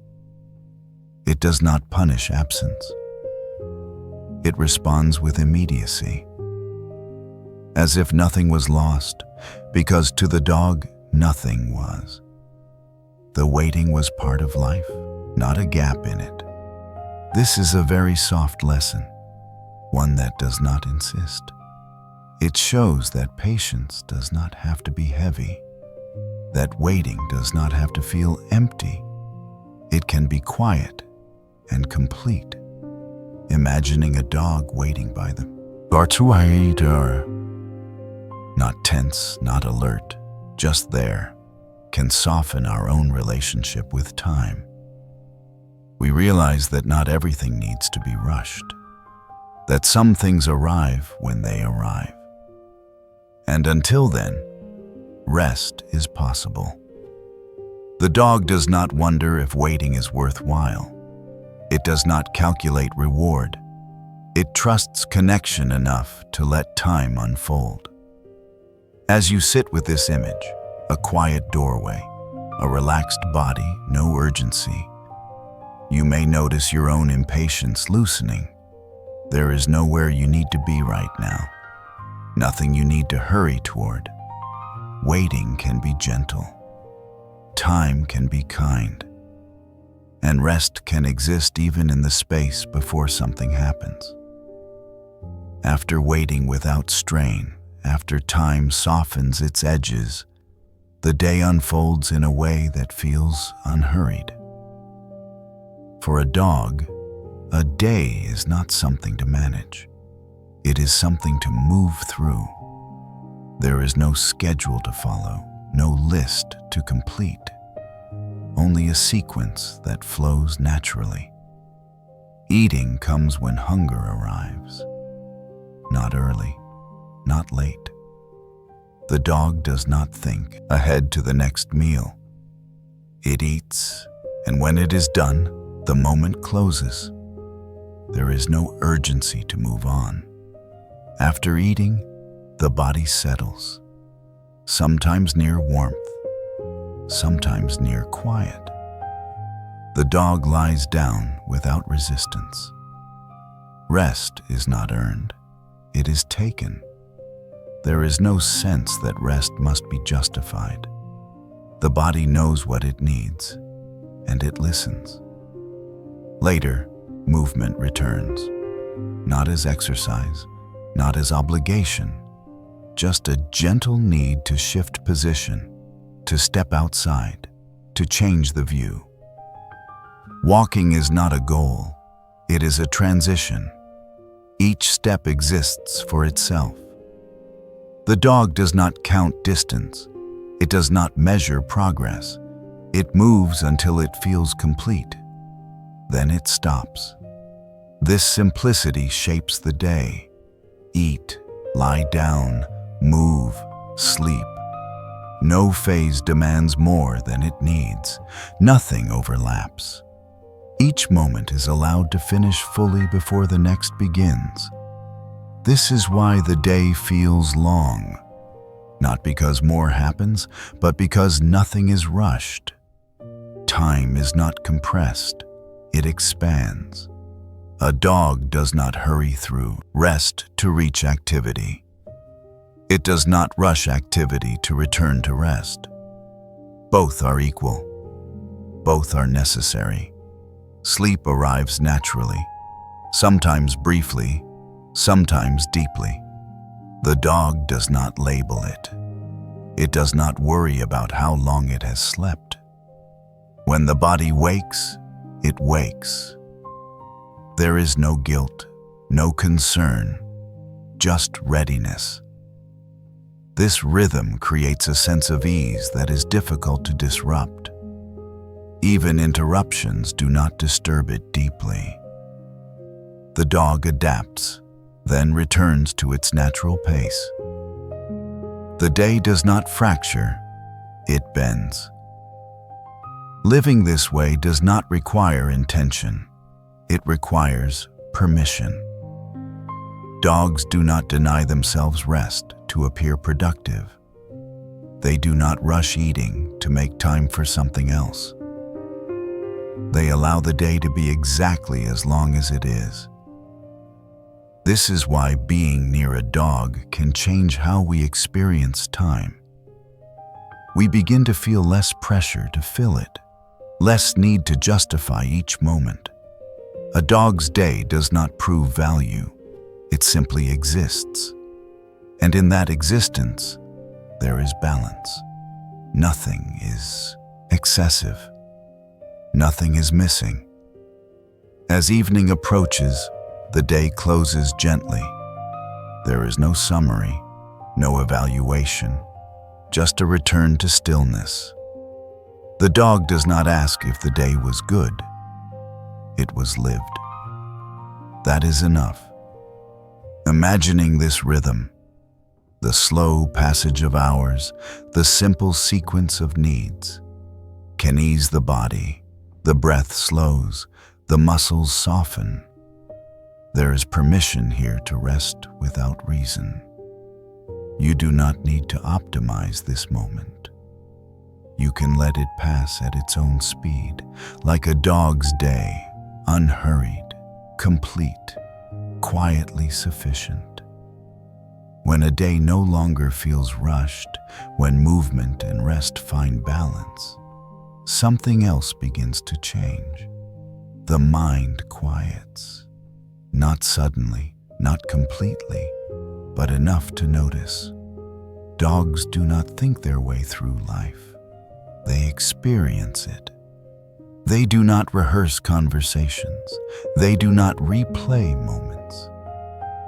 It does not punish absence. It responds with immediacy, as if nothing was lost, because to the dog, nothing was. The waiting was part of life, not a gap in it. This is a very soft lesson, one that does not insist. It shows that patience does not have to be heavy, that waiting does not have to feel empty. It can be quiet and complete. Imagining a dog waiting by them. Not tense, not alert, just there, can soften our own relationship with time. We realize that not everything needs to be rushed, that some things arrive when they arrive. And until then, rest is possible. The dog does not wonder if waiting is worthwhile. It does not calculate reward. It trusts connection enough to let time unfold. As you sit with this image, a quiet doorway, a relaxed body, no urgency, you may notice your own impatience loosening. There is nowhere you need to be right now, nothing you need to hurry toward. Waiting can be gentle. Time can be kind. And rest can exist even in the space before something happens. After waiting without strain, after time softens its edges, the day unfolds in a way that feels unhurried. For a dog, a day is not something to manage. It is something to move through. There is no schedule to follow, no list to complete. Only a sequence that flows naturally. Eating comes when hunger arrives. Not early, not late. The dog does not think ahead to the next meal. It eats And when it is done, the moment closes. There is no urgency to move on. After eating, the body settles, sometimes near warmth, sometimes near quiet. The dog lies down without resistance. Rest is not earned, it is taken. There is no sense that rest must be justified. The body knows what it needs, and it listens. Later, movement returns, not as exercise, not as obligation, just a gentle need to shift position, to step outside, to change the view. Walking is not a goal, it is a transition. Each step exists for itself. The dog does not count distance. It does not measure progress. It moves until it feels complete. Then it stops. This simplicity shapes the day. Eat, lie down, move, sleep. No phase demands more than it needs. Nothing overlaps. Each moment is allowed to finish fully before the next begins. This is why the day feels long. Not because more happens, but because nothing is rushed. Time is not compressed, it expands. A dog does not hurry through rest to reach activity. It does not rush activity to return to rest. Both are equal. Both are necessary. Sleep arrives naturally, sometimes briefly, sometimes deeply. The dog does not label it. It does not worry about how long it has slept. When the body wakes, it wakes. There is no guilt, no concern, just readiness. This rhythm creates a sense of ease that is difficult to disrupt. Even interruptions do not disturb it deeply. The dog adapts, then returns to its natural pace. The day does not fracture, it bends. Living this way does not require intention. It requires permission. Dogs do not deny themselves rest to appear productive. They do not rush eating to make time for something else. They allow the day to be exactly as long as it is. This is why being near a dog can change how we experience time. We begin to feel less pressure to fill it, less need to justify each moment. A dog's day does not prove value, it simply exists. And in that existence, there is balance. Nothing is excessive. Nothing is missing. As evening approaches, the day closes gently. There is no summary, no evaluation, just a return to stillness. The dog does not ask if the day was good. It was lived. That is enough. Imagining this rhythm, the slow passage of hours, the simple sequence of needs, can ease the body. The breath slows, the muscles soften. There is permission here to rest without reason. You do not need to optimize this moment. You can let it pass at its own speed, like a dog's day, unhurried, complete, quietly sufficient. When a day no longer feels rushed, when movement and rest find balance, something else begins to change. The mind quiets, not suddenly, not completely, but enough to notice. Dogs do not think their way through life. They experience it. They do not rehearse conversations. They do not replay moments.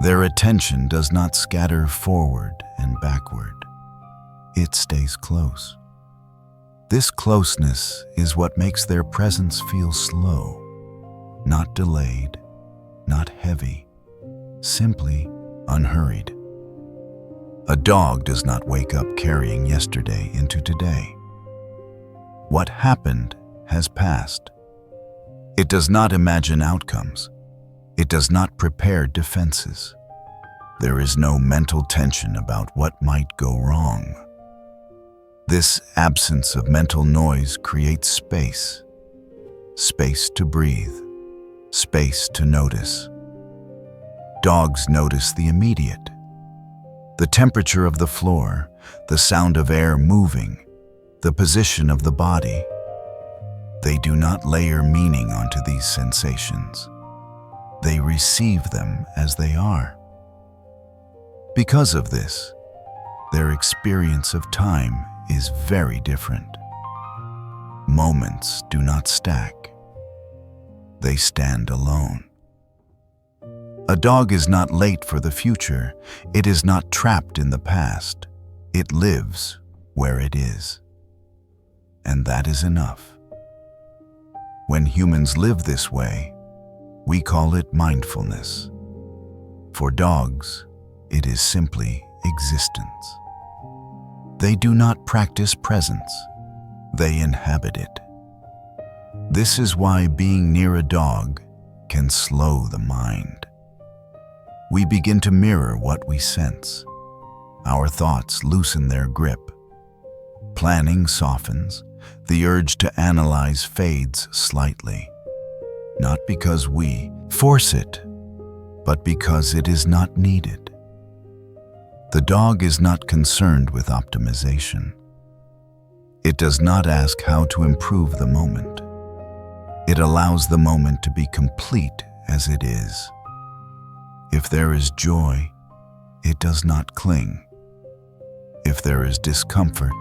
Their attention does not scatter forward and backward. It stays close. This closeness is what makes their presence feel slow, not delayed, not heavy, simply unhurried. A dog does not wake up carrying yesterday into today. What happened has passed. It does not imagine outcomes. It does not prepare defenses. There is no mental tension about what might go wrong. This absence of mental noise creates space. Space to breathe. Space to notice. Dogs notice the immediate. The temperature of the floor, the sound of air moving, the position of the body. They do not layer meaning onto these sensations. They receive them as they are. Because of this, their experience of time is very different. Moments do not stack. They stand alone. A dog is not late for the future. It is not trapped in the past. It lives where it is. And that is enough. When humans live this way, we call it mindfulness. For dogs, it is simply existence. They do not practice presence. They inhabit it. This is why being near a dog can slow the mind. We begin to mirror what we sense. Our thoughts loosen their grip. Planning softens. The urge to analyze fades slightly. Not because we force it, but because it is not needed. The dog is not concerned with optimization. It does not ask how to improve the moment. It allows the moment to be complete as it is. If there is joy, it does not cling. If there is discomfort,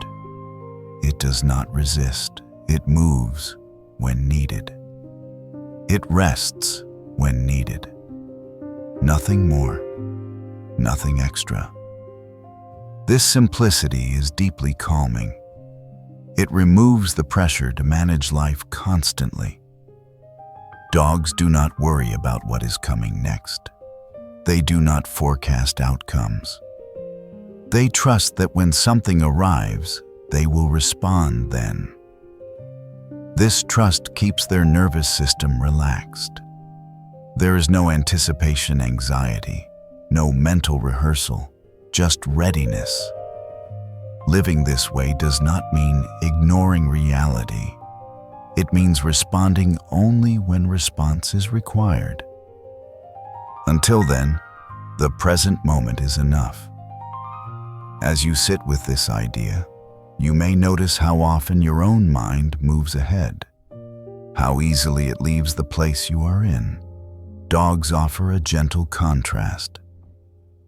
it does not resist. It moves when needed. It rests when needed. Nothing more, nothing extra. This simplicity is deeply calming. It removes the pressure to manage life constantly. Dogs do not worry about what is coming next. They do not forecast outcomes. They trust that when something arrives, they will respond then. This trust keeps their nervous system relaxed. There is no anticipation anxiety, no mental rehearsal, just readiness. Living this way does not mean ignoring reality. It means responding only when response is required. Until then, the present moment is enough. As you sit with this idea, you may notice how often your own mind moves ahead, how easily it leaves the place you are in. Dogs offer a gentle contrast.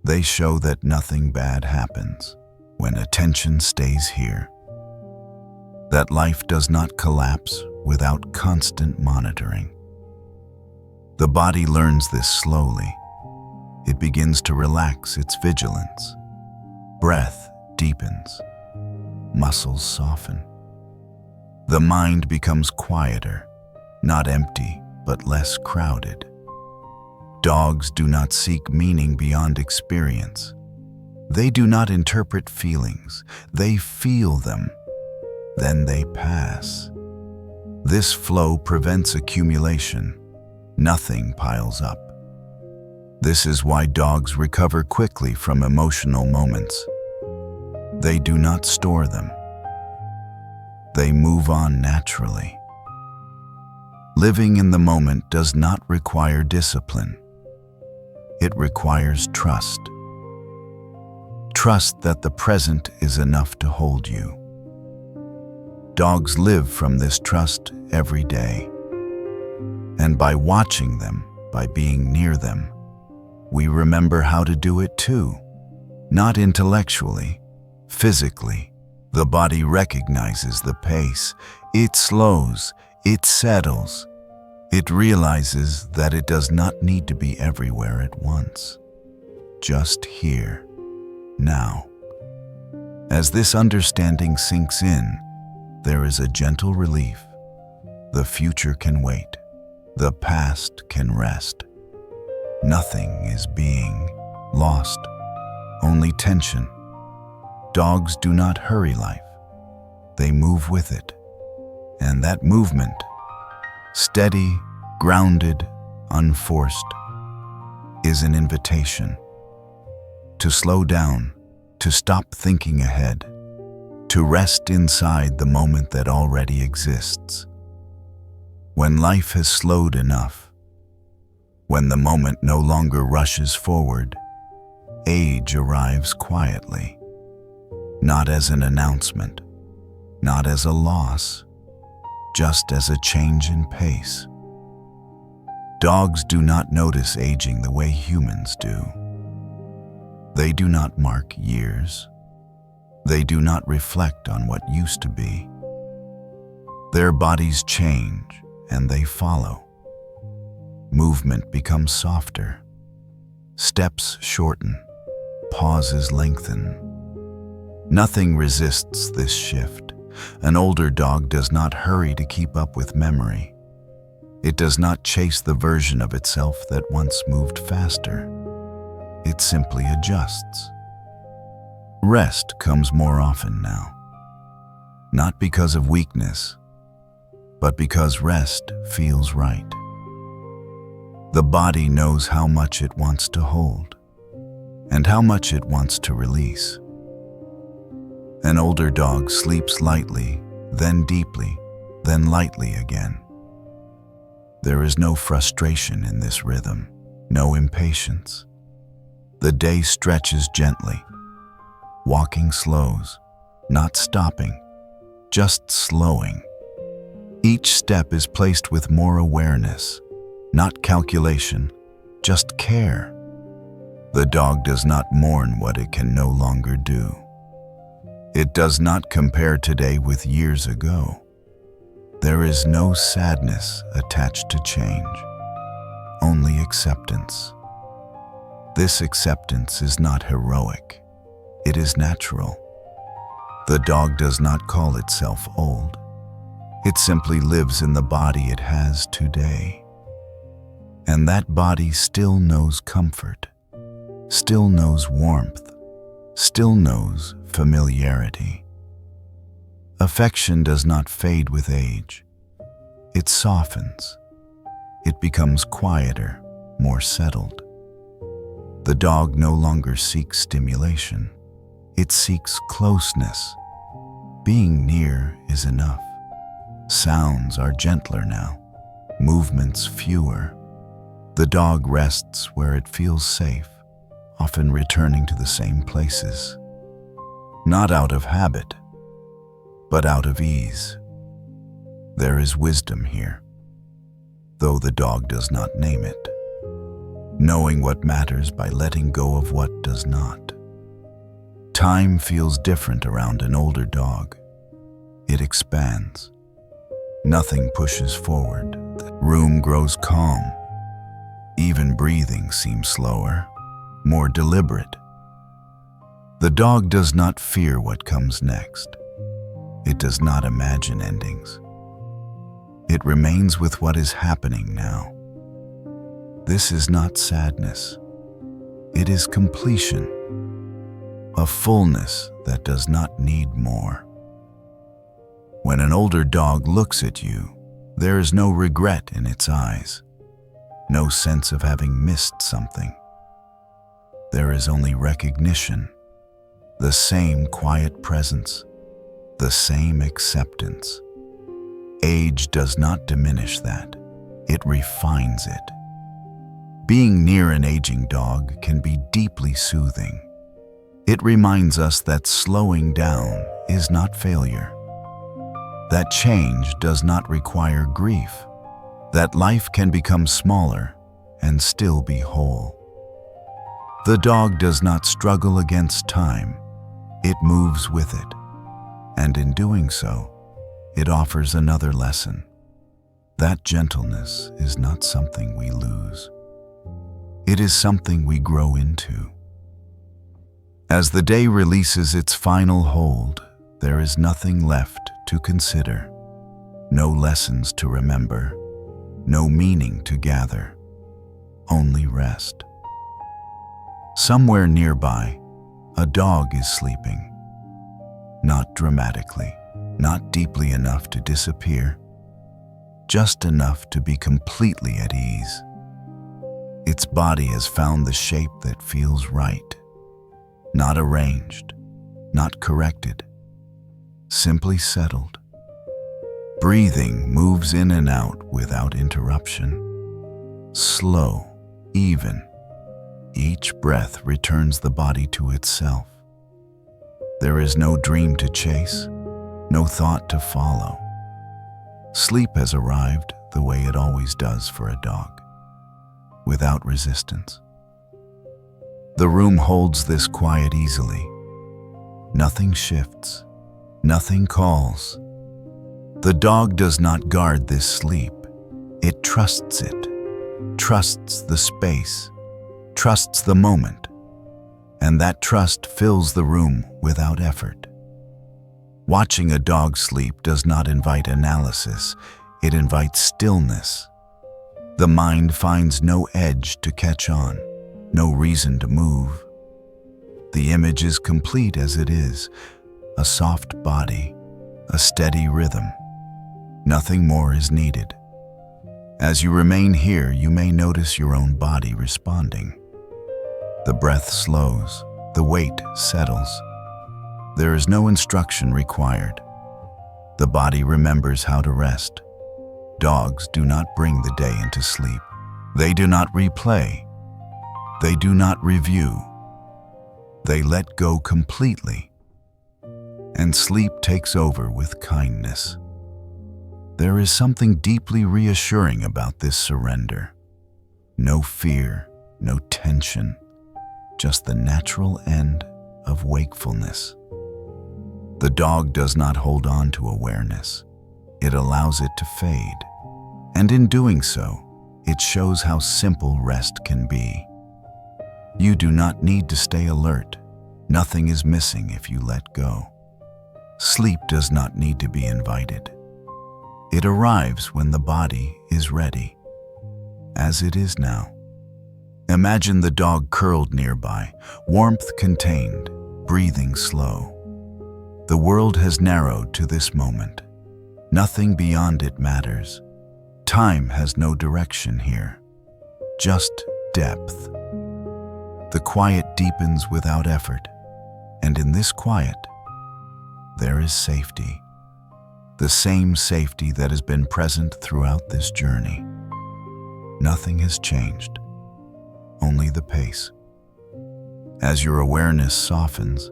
They show that nothing bad happens when attention stays here, that life does not collapse without constant monitoring. The body learns this slowly. It begins to relax its vigilance. Breath deepens. Muscles soften. The mind becomes quieter, not empty, but less crowded. Dogs do not seek meaning beyond experience. They do not interpret feelings. They feel them. Then they pass. This flow prevents accumulation. Nothing piles up. This is why dogs recover quickly from emotional moments. They do not store them. They move on naturally. Living in the moment does not require discipline. It requires trust. Trust that the present is enough to hold you. Dogs live from this trust every day. And by watching them, by being near them, we remember how to do it too. Not intellectually, physically. The body recognizes the pace. It slows, it settles. It realizes that it does not need to be everywhere at once. Just here, now. As this understanding sinks in, there is a gentle relief. The future can wait. The past can rest. Nothing is being lost, only tension. Dogs do not hurry life. They move with it. And that movement, steady, grounded, unforced, is an invitation to slow down, to stop thinking ahead, to rest inside the moment that already exists. When life has slowed enough, when the moment no longer rushes forward, age arrives quietly, not as an announcement, not as a loss, just as a change in pace. Dogs do not notice aging the way humans do. They do not mark years. They do not reflect on what used to be. Their bodies change and they follow. Movement becomes softer. Steps shorten. Pauses lengthen. Nothing resists this shift. An older dog does not hurry to keep up with memory. It does not chase the version of itself that once moved faster. It simply adjusts. Rest comes more often now. Not because of weakness, but because rest feels right. The body knows how much it wants to hold and how much it wants to release. An older dog sleeps lightly, then deeply, then lightly again. There is no frustration in this rhythm, no impatience. The day stretches gently. Walking slows, not stopping, just slowing. Each step is placed with more awareness, not calculation, just care. The dog does not mourn what it can no longer do. It does not compare today with years ago. There is no sadness attached to change, only acceptance. This acceptance is not heroic. It is natural. The dog does not call itself old. It simply lives in the body it has today. And that body still knows comfort, still knows warmth, still knows familiarity. Affection does not fade with age. It softens. It becomes quieter, more settled. The dog no longer seeks stimulation. It seeks closeness. Being near is enough. Sounds are gentler now, movements fewer. The dog rests where it feels safe, often returning to the same places. Not out of habit, but out of ease. There is wisdom here, though the dog does not name it. Knowing what matters by letting go of what does not. Time feels different around an older dog. It expands. Nothing pushes forward. The room grows calm. Even breathing seems slower, more deliberate. The dog does not fear what comes next. It does not imagine endings. It remains with what is happening now. This is not sadness. It is completion. A fullness that does not need more. When an older dog looks at you, there is no regret in its eyes, no sense of having missed something. There is only recognition, the same quiet presence, the same acceptance. Age does not diminish that, it refines it. Being near an aging dog can be deeply soothing. It reminds us that slowing down is not failure, that change does not require grief, that life can become smaller and still be whole. The dog does not struggle against time, it moves with it, and in doing so, it offers another lesson. That gentleness is not something we lose. It is something we grow into. As the day releases its final hold, there is nothing left to consider, no lessons to remember, no meaning to gather, only rest. Somewhere nearby, a dog is sleeping, not dramatically, not deeply enough to disappear, just enough to be completely at ease. Its body has found the shape that feels right, not arranged, not corrected, simply settled. Breathing moves in and out without interruption. Slow, even. Each breath returns the body to itself. There is no dream to chase, no thought to follow. Sleep has arrived the way it always does for a dog, without resistance. The room holds this quiet easily. Nothing shifts, nothing calls. The dog does not guard this sleep. It trusts it, trusts the space, trusts the moment, and that trust fills the room without effort. Watching a dog sleep does not invite analysis, it invites stillness. The mind finds no edge to catch on, no reason to move. The image is complete as it is, a soft body, a steady rhythm. Nothing more is needed. As you remain here, you may notice your own body responding. The breath slows, the weight settles. There is no instruction required. The body remembers how to rest. Dogs do not bring the day into sleep. They do not replay. They do not review. They let go completely. And sleep takes over with kindness. There is something deeply reassuring about this surrender. No fear, no tension, just the natural end of wakefulness. The dog does not hold on to awareness. It allows it to fade. And in doing so, it shows how simple rest can be. You do not need to stay alert. Nothing is missing if you let go. Sleep does not need to be invited. It arrives when the body is ready, as it is now. Imagine the dog curled nearby, warmth contained, breathing slow. The world has narrowed to this moment. Nothing beyond it matters. Time has no direction here, just depth. The quiet deepens without effort, and in this quiet, there is safety. The same safety that has been present throughout this journey. Nothing has changed, only the pace. As your awareness softens,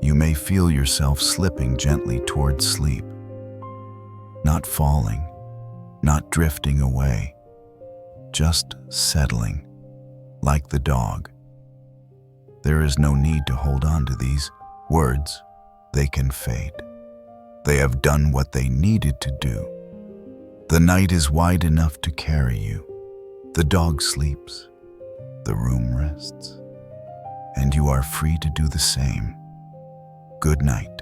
you may feel yourself slipping gently towards sleep. Not falling, not drifting away, just settling, like the dog. There is no need to hold on to these words. They can fade. They have done what they needed to do. The night is wide enough to carry you. The dog sleeps. The room rests. And you are free to do the same. Good night.